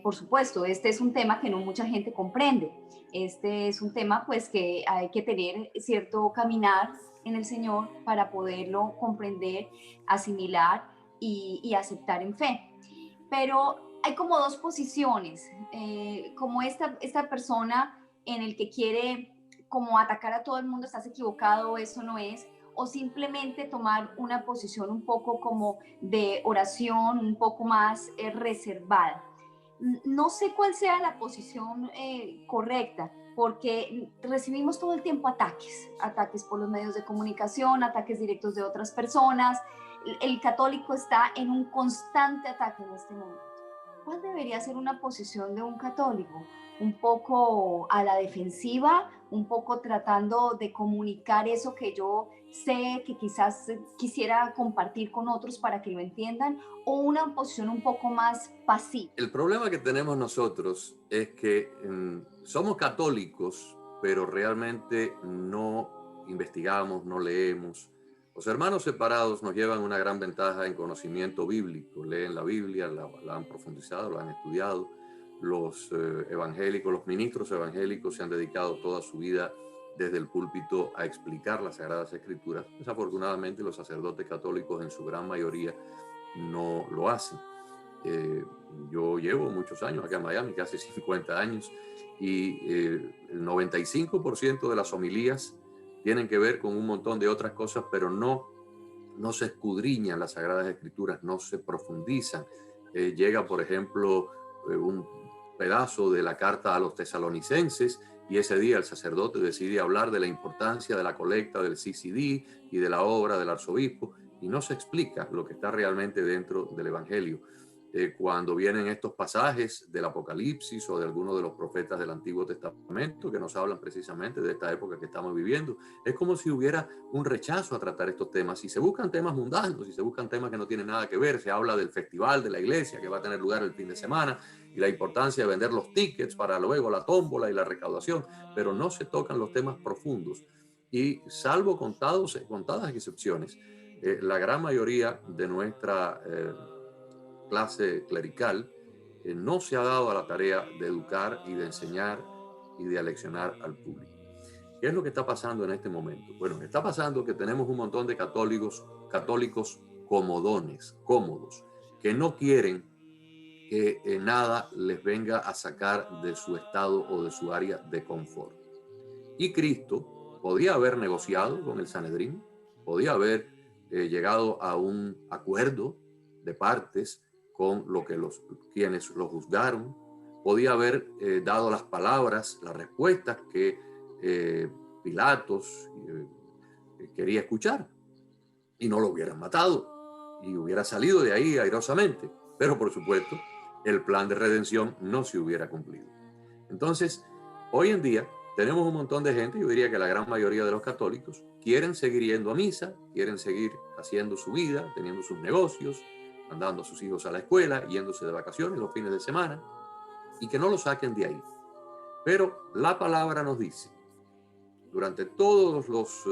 por supuesto, este es un tema que no mucha gente comprende. Este es un tema pues que hay que tener cierto caminar en el Señor para poderlo comprender, asimilar y aceptar en fe. Pero hay como dos posiciones, como esta persona en el que quiere como atacar a todo el mundo, estás equivocado, eso no es, o simplemente tomar una posición un poco como de oración, un poco más reservada. No sé cuál sea la posición correcta, porque recibimos todo el tiempo ataques por los medios de comunicación, ataques directos de otras personas. El católico está en un constante ataque en este momento. ¿Cuál debería ser una posición de un católico? Un poco a la defensiva, un poco tratando de comunicar eso que yo sé, que quizás quisiera compartir con otros para que lo entiendan, o una posición un poco más pasiva. El problema que tenemos nosotros es que somos católicos, pero realmente no investigamos, no leemos. Los hermanos separados nos llevan una gran ventaja en conocimiento bíblico. Leen la Biblia, la han profundizado, la han estudiado. Los evangélicos, los ministros evangélicos se han dedicado toda su vida desde el púlpito a explicar las Sagradas Escrituras. Desafortunadamente, los sacerdotes católicos en su gran mayoría no lo hacen. Yo llevo muchos años acá en Miami, casi 50 años, y el 95% de las homilías tienen que ver con un montón de otras cosas, pero no se escudriñan las Sagradas Escrituras, no se profundizan. Llega, por ejemplo, un pedazo de la carta a los tesalonicenses y ese día el sacerdote decide hablar de la importancia de la colecta del CCD y de la obra del arzobispo y no se explica lo que está realmente dentro del Evangelio. Cuando vienen estos pasajes del Apocalipsis o de algunos de los profetas del Antiguo Testamento que nos hablan precisamente de esta época que estamos viviendo, es como si hubiera un rechazo a tratar estos temas y se buscan temas mundanos y se buscan temas que no tienen nada que ver. Se habla del festival de la iglesia que va a tener lugar el fin de semana y la importancia de vender los tickets para luego la tómbola y la recaudación, pero no se tocan los temas profundos y salvo contadas excepciones, la gran mayoría de nuestra clase clerical no se ha dado a la tarea de educar y de enseñar y de aleccionar al público. ¿Qué es lo que está pasando en este momento? Bueno, está pasando que tenemos un montón de católicos comodones, cómodos, que no quieren que nada les venga a sacar de su estado o de su área de confort. Y Cristo podía haber negociado con el Sanedrín, podía haber llegado a un acuerdo de partes con quienes lo juzgaron, podía haber dado las palabras, las respuestas que Pilatos quería escuchar y no lo hubieran matado y hubiera salido de ahí airosamente, pero por supuesto el plan de redención no se hubiera cumplido. Entonces, hoy en día tenemos un montón de gente, yo diría que la gran mayoría de los católicos quieren seguir yendo a misa, quieren seguir haciendo su vida, teniendo sus negocios, mandando a sus hijos a la escuela, yéndose de vacaciones los fines de semana, y que no lo saquen de ahí. Pero la palabra nos dice, durante todos los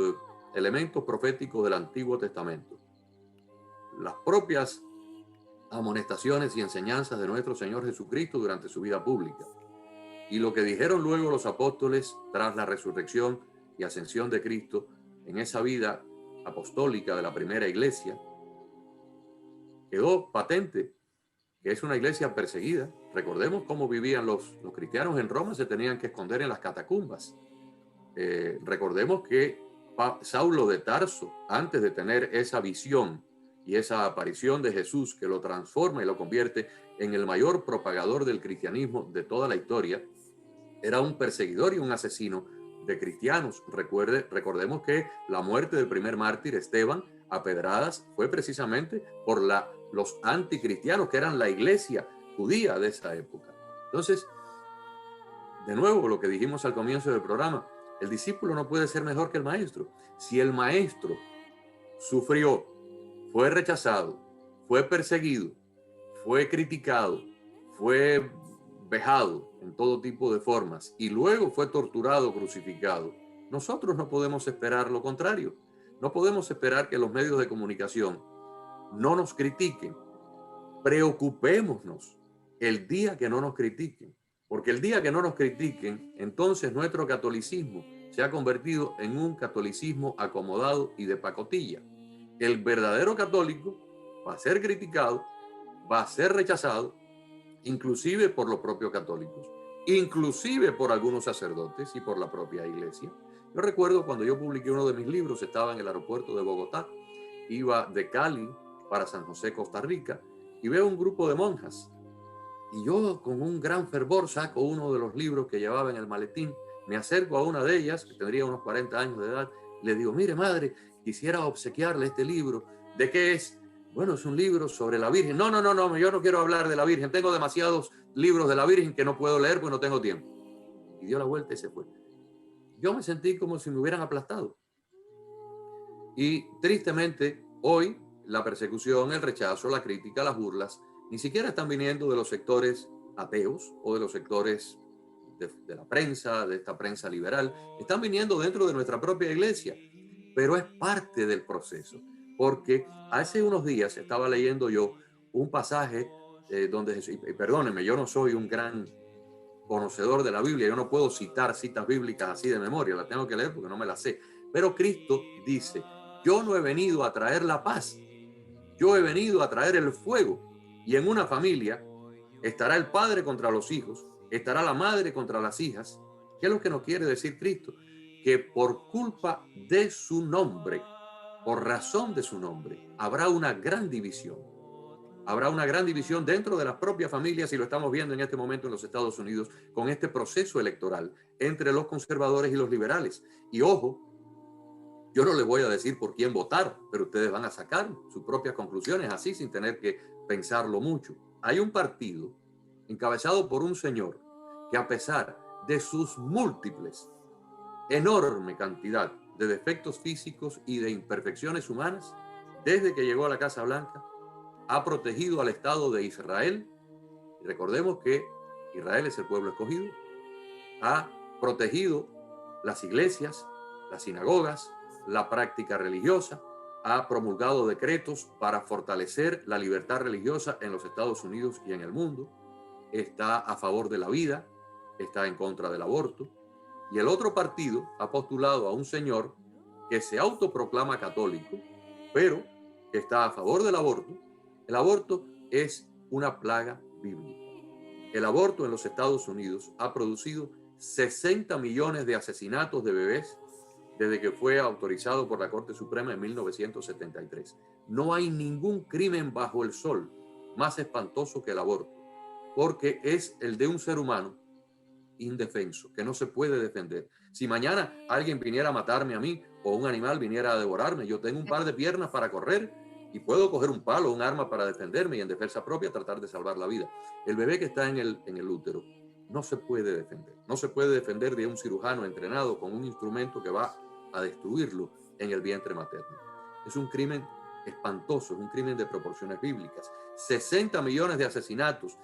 elementos proféticos del Antiguo Testamento, las propias amonestaciones y enseñanzas de nuestro Señor Jesucristo durante su vida pública, y lo que dijeron luego los apóstoles tras la resurrección y ascensión de Cristo en esa vida apostólica de la primera iglesia, quedó patente que es una iglesia perseguida. Recordemos cómo vivían los cristianos en Roma, se tenían que esconder en las catacumbas. Recordemos que Saulo de Tarso, antes de tener esa visión y esa aparición de Jesús que lo transforma y lo convierte en el mayor propagador del cristianismo de toda la historia, era un perseguidor y un asesino de cristianos. Recordemos que la muerte del primer mártir, Esteban, a pedradas, fue precisamente por los anticristianos, que eran la iglesia judía de esa época. Entonces, de nuevo, lo que dijimos al comienzo del programa, el discípulo no puede ser mejor que el maestro. Si el maestro sufrió, fue rechazado, fue perseguido, fue criticado, fue vejado en todo tipo de formas y luego fue torturado, crucificado, nosotros no podemos esperar lo contrario. No podemos esperar que los medios de comunicación no nos critiquen. Preocupémonos el día que no nos critiquen, porque el día que no nos critiquen, entonces nuestro catolicismo se ha convertido en un catolicismo acomodado y de pacotilla. El verdadero católico va a ser criticado, va a ser rechazado, inclusive por los propios católicos, inclusive por algunos sacerdotes y por la propia iglesia. Yo recuerdo cuando yo publiqué uno de mis libros, estaba en el aeropuerto de Bogotá, iba de Cali para San José, Costa Rica, y veo un grupo de monjas. Y yo con un gran fervor saco uno de los libros que llevaba en el maletín, me acerco a una de ellas, que tendría unos 40 años de edad, y le digo, mire madre, quisiera obsequiarle este libro. ¿De qué es? Bueno, es un libro sobre la Virgen. No, yo no quiero hablar de la Virgen. Tengo demasiados libros de la Virgen que no puedo leer porque no tengo tiempo. Y dio la vuelta y se fue. Yo me sentí como si me hubieran aplastado. Y tristemente, hoy, la persecución, el rechazo, la crítica, las burlas, ni siquiera están viniendo de los sectores ateos o de los sectores de la prensa, de esta prensa liberal. Están viniendo dentro de nuestra propia iglesia. Pero es parte del proceso. Porque hace unos días estaba leyendo yo un pasaje donde Jesús, y perdónenme, yo no soy un gran conocedor de la Biblia, yo no puedo citar citas bíblicas así de memoria, las tengo que leer porque no me las sé. Pero Cristo dice, yo no he venido a traer la paz, yo he venido a traer el fuego. Y en una familia estará el padre contra los hijos, estará la madre contra las hijas. ¿Qué es lo que nos quiere decir Cristo? Que por culpa de su nombre, por razón de su nombre, habrá una gran división. Habrá una gran división dentro de las propias familias y lo estamos viendo en este momento en los Estados Unidos con este proceso electoral entre los conservadores y los liberales. Y ojo, yo no les voy a decir por quién votar, pero ustedes van a sacar sus propias conclusiones así sin tener que pensarlo mucho. Hay un partido encabezado por un señor que a pesar de sus múltiples, enorme cantidad de defectos físicos y de imperfecciones humanas, desde que llegó a la Casa Blanca, ha protegido al Estado de Israel. Y recordemos que Israel es el pueblo escogido. Ha protegido las iglesias, las sinagogas, la práctica religiosa. Ha promulgado decretos para fortalecer la libertad religiosa en los Estados Unidos y en el mundo. Está a favor de la vida, está en contra del aborto. Y el otro partido ha postulado a un señor que se autoproclama católico, pero que está a favor del aborto. El aborto es una plaga bíblica. El aborto en los Estados Unidos ha producido 60 millones de asesinatos de bebés desde que fue autorizado por la Corte Suprema en 1973. No hay ningún crimen bajo el sol más espantoso que el aborto, porque es el de un ser humano indefenso, que no se puede defender. Si mañana alguien viniera a matarme a mí o un animal viniera a devorarme, yo tengo un par de piernas para correr y puedo coger un palo, un arma para defenderme y en defensa propia tratar de salvar la vida. El bebé que está en el útero no se puede defender. No se puede defender de un cirujano entrenado con un instrumento que va a destruirlo en el vientre materno. Es un crimen espantoso, es un crimen de proporciones bíblicas. 60 millones de asesinatos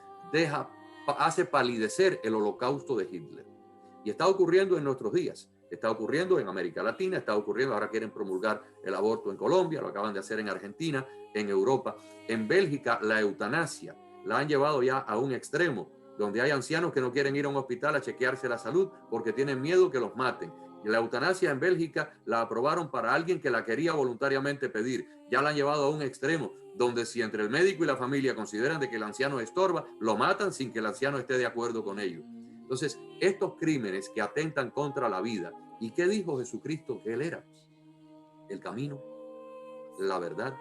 hace palidecer el holocausto de Hitler. Y está ocurriendo en nuestros días. Está ocurriendo en América Latina, está ocurriendo, ahora quieren promulgar el aborto en Colombia, lo acaban de hacer en Argentina, en Europa. En Bélgica, la eutanasia la han llevado ya a un extremo, donde hay ancianos que no quieren ir a un hospital a chequearse la salud porque tienen miedo que los maten. Y la eutanasia en Bélgica la aprobaron para alguien que la quería voluntariamente pedir. Ya la han llevado a un extremo, donde si entre el médico y la familia consideran de que el anciano estorba, lo matan sin que el anciano esté de acuerdo con ello. Entonces, estos crímenes que atentan contra la vida, ¿y qué dijo Jesucristo que Él era? El camino, la verdad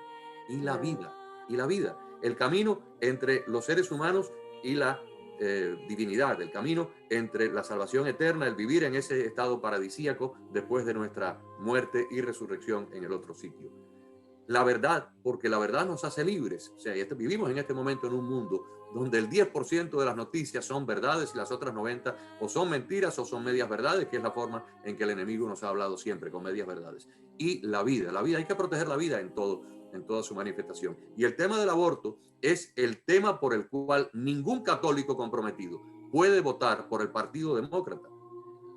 y la vida. Y la vida, el camino entre los seres humanos y la divinidad, el camino entre la salvación eterna, el vivir en ese estado paradisíaco después de nuestra muerte y resurrección en el otro sitio. La verdad, porque la verdad nos hace libres. O sea, vivimos en este momento en un mundo donde el 10% de las noticias son verdades y las otras 90% o son mentiras o son medias verdades, que es la forma en que el enemigo nos ha hablado siempre, con medias verdades. Y la vida, hay que proteger la vida en todo en toda su manifestación. Y el tema del aborto es el tema por el cual ningún católico comprometido puede votar por el Partido Demócrata.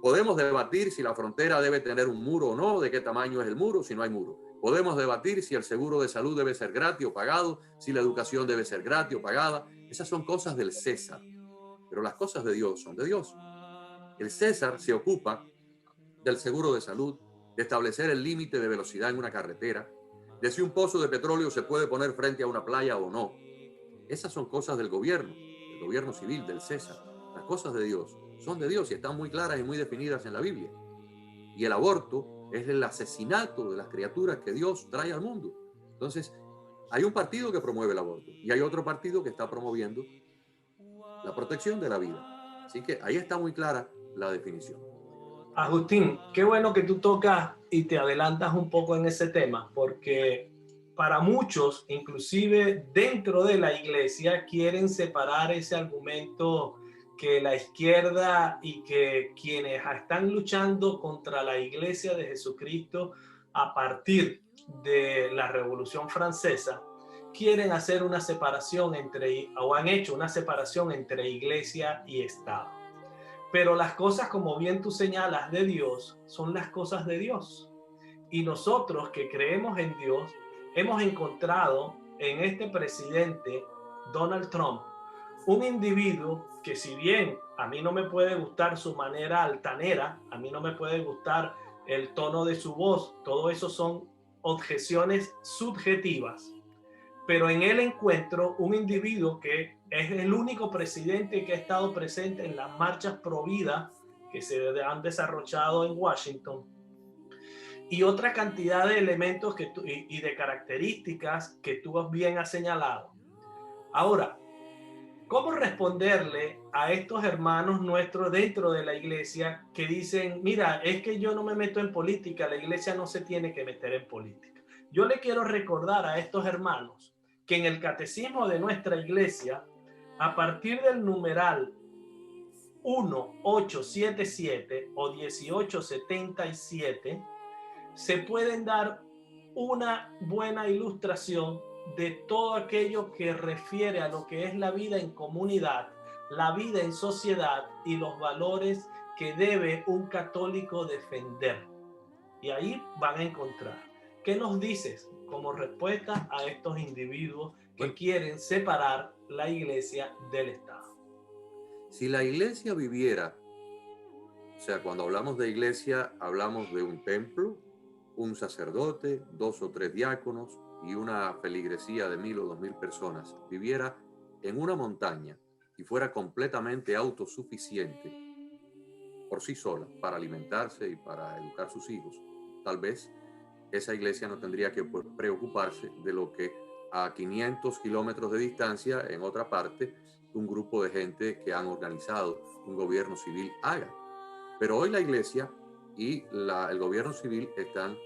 Podemos debatir si la frontera debe tener un muro o no, de qué tamaño es el muro, si no hay muro. Podemos debatir si el seguro de salud debe ser gratis o pagado, si la educación debe ser gratis o pagada. Esas son cosas del César. Pero las cosas de Dios son de Dios. El César se ocupa del seguro de salud, de establecer el límite de velocidad en una carretera, de si un pozo de petróleo se puede poner frente a una playa o no. Esas son cosas del gobierno civil, del César. Las cosas de Dios son de Dios y están muy claras y muy definidas en la Biblia. Y el aborto es el asesinato de las criaturas que Dios trae al mundo. Entonces, hay un partido que promueve el aborto y hay otro partido que está promoviendo la protección de la vida. Así que ahí está muy clara la definición. Agustín, qué bueno que tú tocas y te adelantas un poco en ese tema, porque para muchos, inclusive dentro de la iglesia, quieren separar ese argumento que la izquierda y que quienes están luchando contra la iglesia de Jesucristo a partir de la Revolución Francesa, quieren hacer una separación o han hecho una separación entre iglesia y Estado. Pero las cosas, como bien tú señalas, de Dios, son las cosas de Dios. Y nosotros que creemos en Dios, hemos encontrado en este presidente, Donald Trump, un individuo que, si bien a mí no me puede gustar su manera altanera, a mí no me puede gustar el tono de su voz, todo eso son objeciones subjetivas, pero en él encuentro un individuo que es el único presidente que ha estado presente en las marchas pro vida que se han desarrollado en Washington, y otra cantidad de elementos y de características que tú bien has señalado. Ahora, ¿cómo responderle a estos hermanos nuestros dentro de la iglesia que dicen, mira, es que yo no me meto en política, la iglesia no se tiene que meter en política? Yo le quiero recordar a estos hermanos que en el catecismo de nuestra iglesia, a partir del numeral 1877 o 1877, se pueden dar una buena ilustración de todo aquello que refiere a lo que es la vida en comunidad, la vida en sociedad y los valores que debe un católico defender. Y ahí van a encontrar. ¿Qué nos dices como respuesta a estos individuos que quieren separar la iglesia del Estado? Si la iglesia viviera, o sea, cuando hablamos de iglesia, hablamos de un templo, un sacerdote, 2 o 3 diáconos y una feligresía de 1,000 o 2,000 personas, viviera en una montaña y fuera completamente autosuficiente por sí sola para alimentarse y para educar sus hijos, tal vez esa iglesia no tendría que preocuparse de lo que a 500 kilómetros de distancia, en otra parte, un grupo de gente que han organizado un gobierno civil haga. Pero hoy la iglesia y el gobierno civil están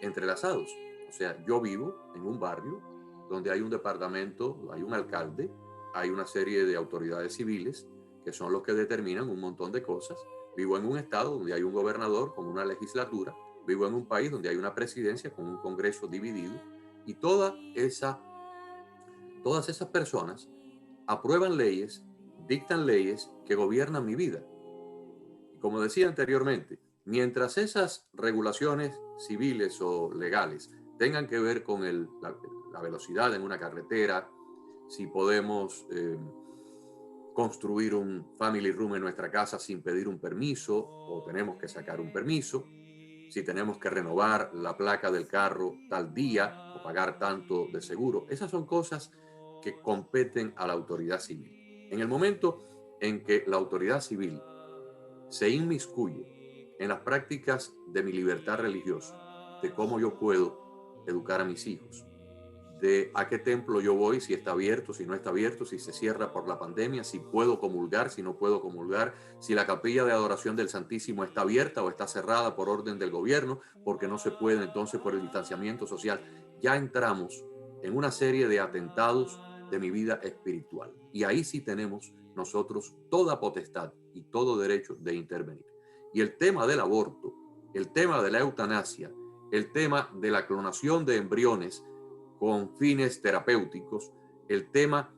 entrelazados. O sea, yo vivo en un barrio donde hay un departamento, hay un alcalde, hay una serie de autoridades civiles que son los que determinan un montón de cosas. Vivo en un estado donde hay un gobernador con una legislatura. Vivo en un país donde hay una presidencia con un congreso dividido. Y todas esas personas aprueban leyes, dictan leyes que gobiernan mi vida. Y como decía anteriormente, mientras esas regulaciones civiles o legales tengan que ver con la velocidad en una carretera, si podemos construir un family room en nuestra casa sin pedir un permiso o tenemos que sacar un permiso, si tenemos que renovar la placa del carro tal día o pagar tanto de seguro, esas son cosas que competen a la autoridad civil. En el momento en que la autoridad civil se inmiscuye en las prácticas de mi libertad religiosa, de cómo yo puedo educar a mis hijos, de a qué templo yo voy, si está abierto, si no está abierto, si se cierra por la pandemia, si puedo comulgar, si no puedo comulgar, si la capilla de adoración del Santísimo está abierta o está cerrada por orden del gobierno, porque no se puede entonces por el distanciamiento social. Ya entramos en una serie de atentados de mi vida espiritual. Y ahí sí tenemos nosotros toda potestad y todo derecho de intervenir. Y el tema del aborto, el tema de la eutanasia, el tema de la clonación de embriones con fines terapéuticos, el tema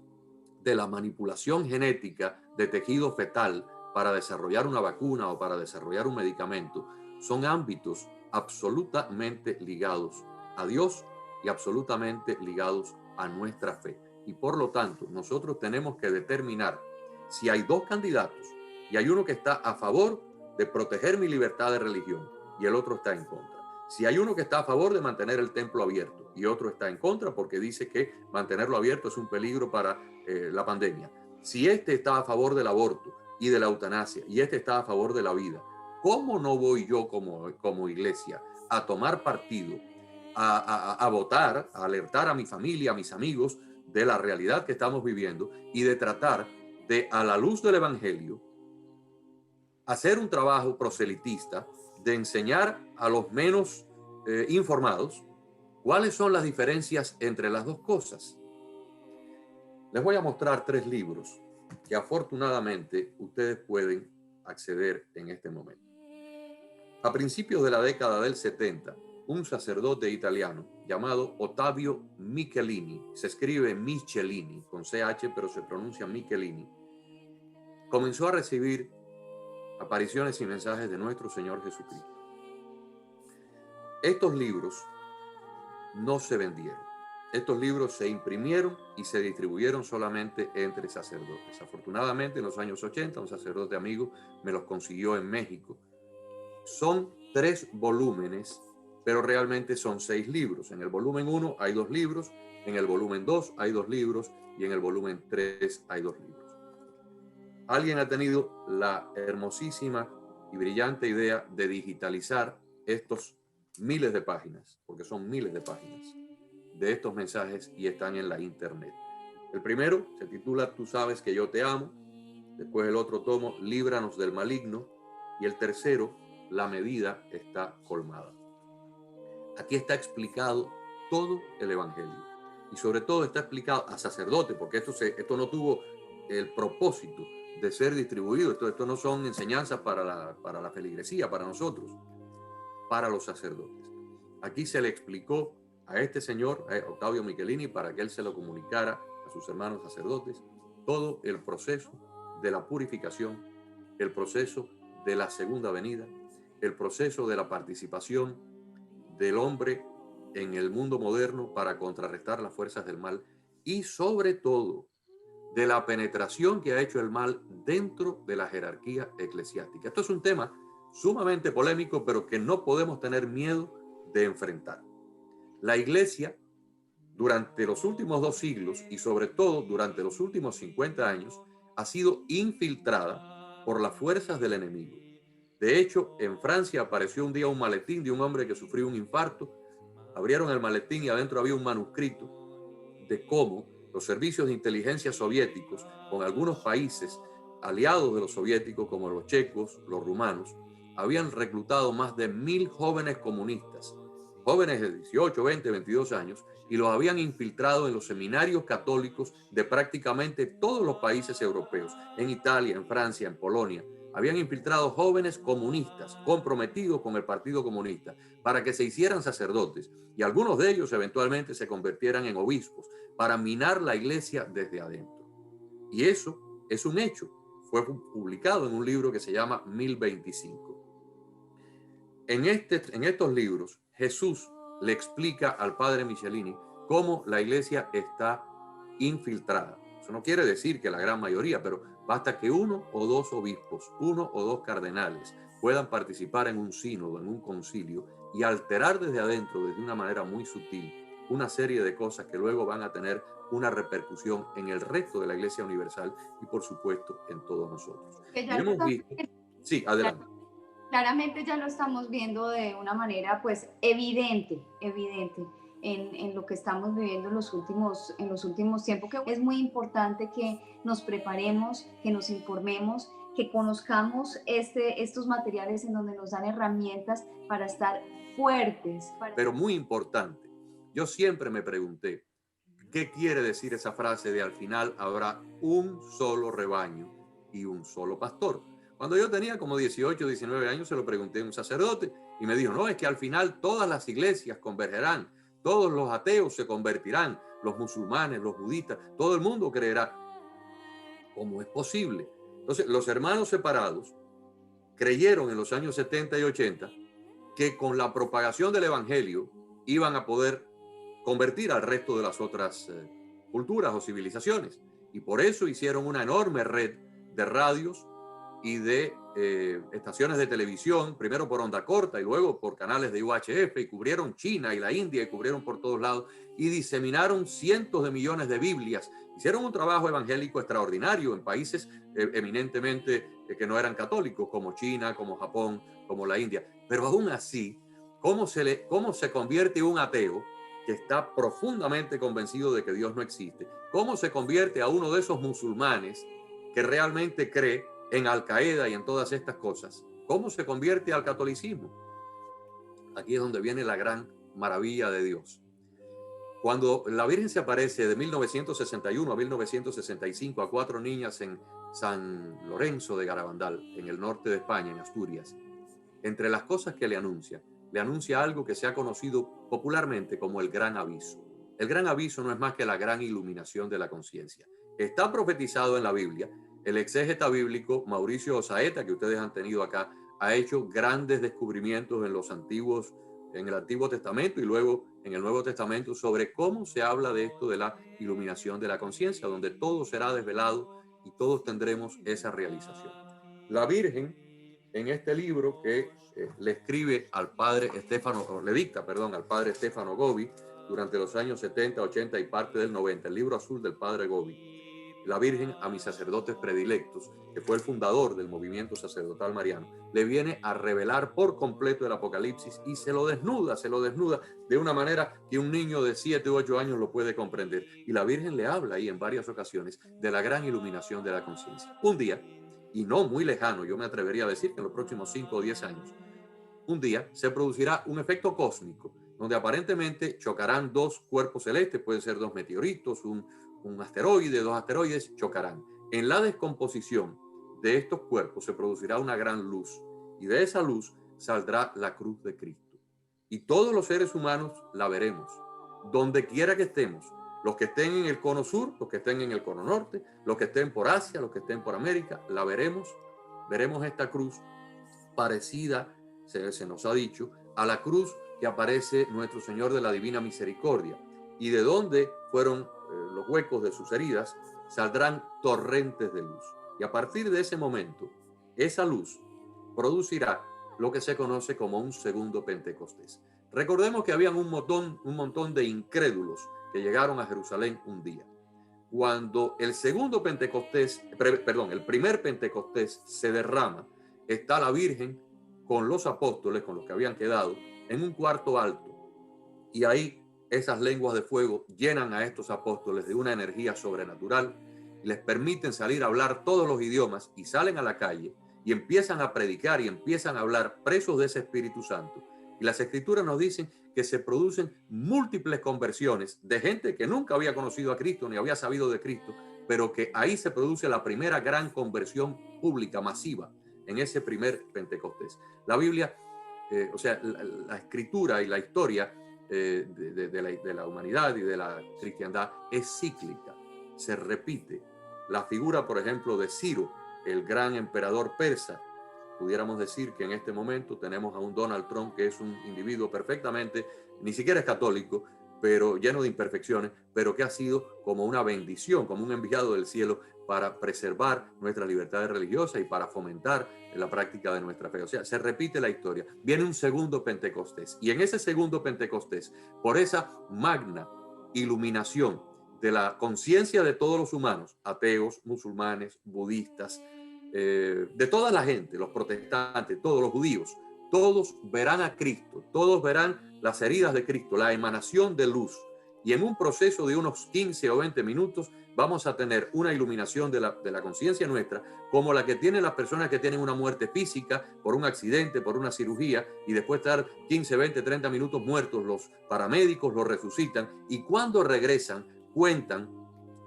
de la manipulación genética de tejido fetal para desarrollar una vacuna o para desarrollar un medicamento, son ámbitos absolutamente ligados a Dios y absolutamente ligados a nuestra fe. Y por lo tanto, nosotros tenemos que determinar si hay dos candidatos y hay uno que está a favor de proteger mi libertad de religión y el otro está en contra. Si hay uno que está a favor de mantener el templo abierto y otro está en contra porque dice que mantenerlo abierto es un peligro para la pandemia. Si este está a favor del aborto y de la eutanasia y este está a favor de la vida, ¿cómo no voy yo como iglesia a tomar partido, a votar, a alertar a mi familia, a mis amigos de la realidad que estamos viviendo y de tratar de, a la luz del evangelio, hacer un trabajo proselitista de enseñar a los menos informados cuáles son las diferencias entre las dos cosas? Les voy a mostrar 3 libros que afortunadamente ustedes pueden acceder en este momento. A principios de la década del 70, un sacerdote italiano llamado Ottavio Michelini, se escribe Michelini con CH pero se pronuncia Michelini, comenzó a recibir apariciones y mensajes de nuestro Señor Jesucristo. Estos libros no se vendieron. Estos libros se imprimieron y se distribuyeron solamente entre sacerdotes. Afortunadamente, en los años 80, un sacerdote amigo me los consiguió en México. Son 3 volúmenes, pero realmente son 6 libros. En el volumen 1 hay 2 libros, en el volumen 2 hay 2 libros y en el volumen 3 hay 2 libros. Alguien ha tenido la hermosísima y brillante idea de digitalizar estos miles de páginas, porque son miles de páginas de estos mensajes y están en la internet. El primero se titula Tú sabes que yo te amo. Después el otro tomo, Líbranos del maligno. Y el tercero, La medida está colmada. Aquí está explicado todo el evangelio. Y sobre todo está explicado a sacerdotes, porque esto no tuvo el propósito de ser distribuido. Esto no son enseñanzas para la feligresía, para nosotros, para los sacerdotes. Aquí se le explicó a este señor, a Ottavio Michelini, para que él se lo comunicara a sus hermanos sacerdotes, todo el proceso de la purificación, el proceso de la segunda venida, el proceso de la participación del hombre en el mundo moderno para contrarrestar las fuerzas del mal y sobre todo de la penetración que ha hecho el mal dentro de la jerarquía eclesiástica. Esto es un tema sumamente polémico, pero que no podemos tener miedo de enfrentar. La iglesia, durante los últimos 2 siglos y sobre todo durante los últimos 50 años, ha sido infiltrada por las fuerzas del enemigo. De hecho, en Francia apareció un día un maletín de un hombre que sufrió un infarto. Abrieron el maletín y adentro había un manuscrito de cómo los servicios de inteligencia soviéticos, con algunos países aliados de los soviéticos como los checos, los rumanos, habían reclutado más de 1000 jóvenes comunistas, jóvenes de 18, 20, 22 años, y los habían infiltrado en los seminarios católicos de prácticamente todos los países europeos, en Italia, en Francia, en Polonia. Habían infiltrado jóvenes comunistas comprometidos con el Partido Comunista para que se hicieran sacerdotes y algunos de ellos eventualmente se convirtieran en obispos para minar la iglesia desde adentro. Y eso es un hecho. Fue publicado en un libro que se llama 1025. En estos libros, Jesús le explica al padre Michelini cómo la iglesia está infiltrada. Eso no quiere decir que la gran mayoría, pero basta que 1 o 2 obispos, 1 o 2 cardenales puedan participar en un sínodo, en un concilio y alterar desde adentro, desde una manera muy sutil, una serie de cosas que luego van a tener una repercusión en el resto de la Iglesia Universal y por supuesto en todos nosotros. Hemos visto... Sí, adelante. Claramente ya lo estamos viendo de una manera pues evidente en lo que estamos viviendo en los últimos tiempos, que es muy importante que nos preparemos, que nos informemos, que conozcamos estos materiales en donde nos dan herramientas para estar fuertes. Pero muy importante, yo siempre me pregunté, ¿qué quiere decir esa frase de al final habrá un solo rebaño y un solo pastor? Cuando yo tenía como 18, 19 años se lo pregunté a un sacerdote y me dijo, no, es que al final todas las iglesias convergerán, todos los ateos se convertirán, los musulmanes, los budistas, todo el mundo creerá. ¿Cómo es posible? Entonces, los hermanos separados creyeron en los años 70 y 80 que con la propagación del evangelio iban a poder convertir al resto de las otras culturas o civilizaciones. Y por eso hicieron una enorme red de radios y de estaciones de televisión, primero por onda corta y luego por canales de UHF, y cubrieron China y la India y cubrieron por todos lados y diseminaron cientos de millones de Biblias. Hicieron un trabajo evangélico extraordinario en países eminentemente que no eran católicos, como China, como Japón, como la India. Pero aún así, ¿cómo se convierte un ateo que está profundamente convencido de que Dios no existe? ¿Cómo se convierte a uno de esos musulmanes que realmente cree en Al-Qaeda y en todas estas cosas? ¿Cómo se convierte al catolicismo? Aquí es donde viene la gran maravilla de Dios. Cuando la Virgen se aparece de 1961 a 1965 a 4 niñas en San Lorenzo de Garabandal, en el norte de España, en Asturias, entre las cosas que le anuncia algo que se ha conocido popularmente como el Gran Aviso. El Gran Aviso no es más que la gran iluminación de la conciencia. Está profetizado en la Biblia. El exégeta bíblico Mauricio Osaeta, que ustedes han tenido acá, ha hecho grandes descubrimientos en el Antiguo Testamento y luego en el Nuevo Testamento sobre cómo se habla de esto de la iluminación de la conciencia, donde todo será desvelado y todos tendremos esa realización. La Virgen, en este libro que le escribe al padre le dicta al padre Stefano Gobi durante los años 70, 80 y parte del 90, el libro azul del padre Gobi, la Virgen a mis sacerdotes predilectos, que fue el fundador del movimiento sacerdotal mariano, le viene a revelar por completo el Apocalipsis y se lo desnuda de una manera que un niño de 7 u 8 años lo puede comprender. Y la Virgen le habla ahí en varias ocasiones de la gran iluminación de la conciencia. Un día, y no muy lejano, yo me atrevería a decir que en los próximos 5 o 10 años, un día se producirá un efecto cósmico, donde aparentemente chocarán 2 cuerpos celestes, pueden ser 2 meteoritos, un asteroide, 2 asteroides, chocarán. En la descomposición de estos cuerpos se producirá una gran luz, y de esa luz saldrá la cruz de Cristo. Y todos los seres humanos la veremos, donde quiera que estemos, los que estén en el cono sur, los que estén en el cono norte, los que estén por Asia, los que estén por América, la veremos esta cruz parecida, se nos ha dicho, a la cruz que aparece nuestro Señor de la Divina Misericordia, y de donde fueron los huecos de sus heridas, saldrán torrentes de luz. Y a partir de ese momento, esa luz producirá lo que se conoce como un segundo Pentecostés. Recordemos que habían un montón de incrédulos que llegaron a Jerusalén un día. Cuando el primer Pentecostés se derrama, está la Virgen con los apóstoles, con los que habían quedado, en un cuarto alto. Y ahí esas lenguas de fuego llenan a estos apóstoles de una energía sobrenatural, les permiten salir a hablar todos los idiomas y salen a la calle y empiezan a predicar y empiezan a hablar presos de ese Espíritu Santo. Y las Escrituras nos dicen que se producen múltiples conversiones de gente que nunca había conocido a Cristo ni había sabido de Cristo, pero que ahí se produce la primera gran conversión pública, masiva, en ese primer Pentecostés. La Biblia, la Escritura y la historia de la humanidad y de la cristiandad es cíclica, se repite. La figura, por ejemplo, de Ciro, el gran emperador persa, pudiéramos decir que en este momento tenemos a un Donald Trump que es un individuo perfectamente, ni siquiera es católico, pero lleno de imperfecciones, pero que ha sido como una bendición, como un enviado del cielo para preservar nuestra libertad religiosa y para fomentar la práctica de nuestra fe. O sea, se repite la historia. Viene un segundo Pentecostés, y en ese segundo Pentecostés, por esa magna iluminación de la conciencia de todos los humanos, ateos, musulmanes, budistas, de toda la gente, los protestantes, todos los judíos, todos verán a Cristo, todos verán las heridas de Cristo, la emanación de luz. Y en un proceso de unos 15 o 20 minutos vamos a tener una iluminación de la conciencia nuestra, como la que tienen las personas que tienen una muerte física por un accidente, por una cirugía, y después de estar 15, 20, 30 minutos muertos, los paramédicos los resucitan, y cuando regresan cuentan.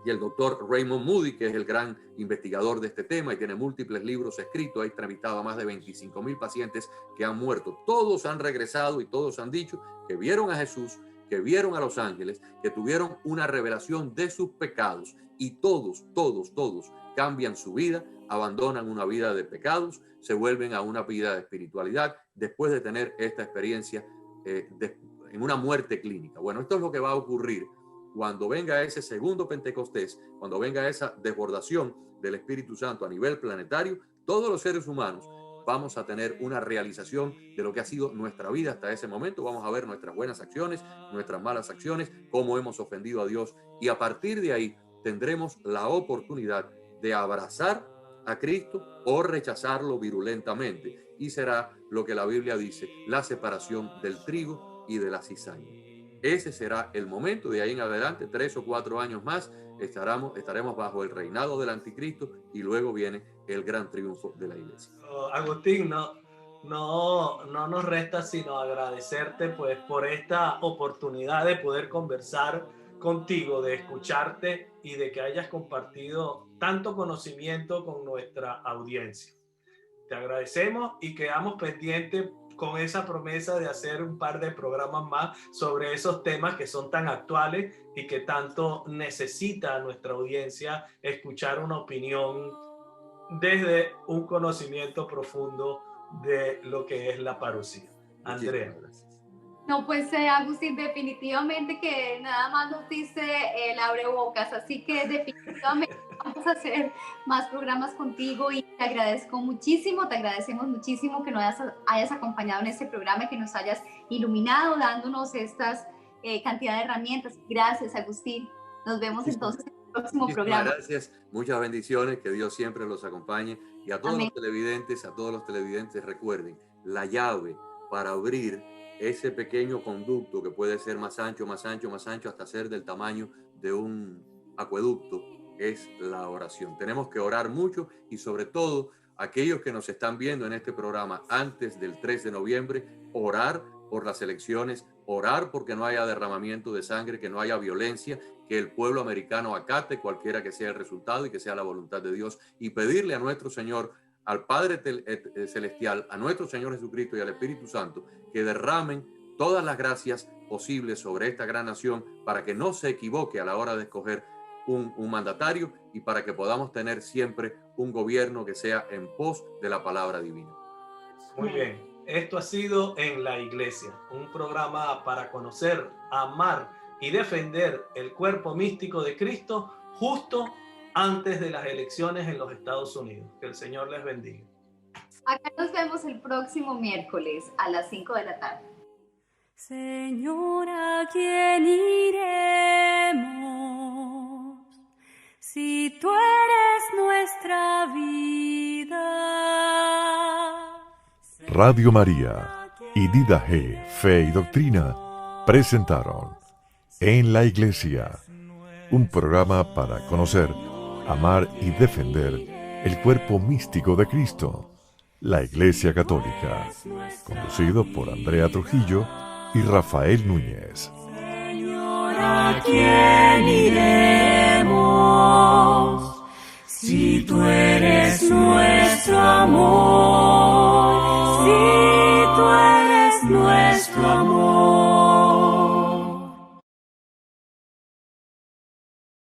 Y el doctor Raymond Moody, que es el gran investigador de este tema y tiene múltiples libros escritos, ha entrevistado a más de 25,000 pacientes que han muerto. Todos han regresado y todos han dicho que vieron a Jesús, que vieron a los ángeles, que tuvieron una revelación de sus pecados, y todos cambian su vida, abandonan una vida de pecados, se vuelven a una vida de espiritualidad después de tener esta experiencia en una muerte clínica. Bueno, esto es lo que va a ocurrir cuando venga ese segundo Pentecostés, cuando venga esa desbordación del Espíritu Santo a nivel planetario. Todos los seres humanos vamos a tener una realización de lo que ha sido nuestra vida hasta ese momento. Vamos a ver nuestras buenas acciones, nuestras malas acciones, cómo hemos ofendido a Dios, y a partir de ahí tendremos la oportunidad de abrazar a Cristo o rechazarlo virulentamente, y será lo que la Biblia dice, la separación del trigo y de la cizaña. Ese será el momento. De ahí en adelante, 3 o 4 años más, estaremos bajo el reinado del anticristo, y luego viene el gran triunfo de la iglesia. Agustín, no nos resta sino agradecerte pues por esta oportunidad de poder conversar contigo, de escucharte y de que hayas compartido tanto conocimiento con nuestra audiencia. Te agradecemos y quedamos pendientes con esa promesa de hacer un par de programas más sobre esos temas que son tan actuales y que tanto necesita nuestra audiencia escuchar una opinión desde un conocimiento profundo de lo que es la parusía. Andrea. No, pues Agustín, definitivamente que nada más nos dice el abrebocas, así que definitivamente vamos a hacer más programas contigo, y te agradezco muchísimo, te agradecemos muchísimo que nos hayas acompañado en este programa y que nos hayas iluminado dándonos estas cantidad de herramientas. Gracias, Agustín. Nos vemos entonces en el próximo programa. Gracias, muchas bendiciones, que Dios siempre los acompañe, y a todos los televidentes recuerden, la llave para abrir ese pequeño conducto que puede ser más ancho, hasta ser del tamaño de un acueducto, es la oración. Tenemos que orar mucho, y sobre todo aquellos que nos están viendo en este programa antes del 3 de noviembre, orar por las elecciones, orar porque no haya derramamiento de sangre, que no haya violencia, que el pueblo americano acate cualquiera que sea el resultado y que sea la voluntad de Dios, y pedirle a nuestro Señor, al Padre Celestial, a nuestro Señor Jesucristo y al Espíritu Santo, que derramen todas las gracias posibles sobre esta gran nación, para que no se equivoque a la hora de escoger un mandatario, y para que podamos tener siempre un gobierno que sea en pos de la palabra divina. Muy bien, esto ha sido En la Iglesia, un programa para conocer, amar y defender el cuerpo místico de Cristo justo antes de las elecciones en los Estados Unidos. Que el Señor les bendiga. Acá nos vemos el próximo miércoles a las 5 de la tarde. Señor, ¿a quién iremos si tú eres nuestra vida? Radio María y Dida G, Fe y Doctrina presentaron En la Iglesia, un programa para conocer, amar y defender el cuerpo místico de Cristo, la Iglesia Católica, conducido por Andrea Trujillo y Rafael Núñez. Señor, ¿a quién iremos si tú eres nuestro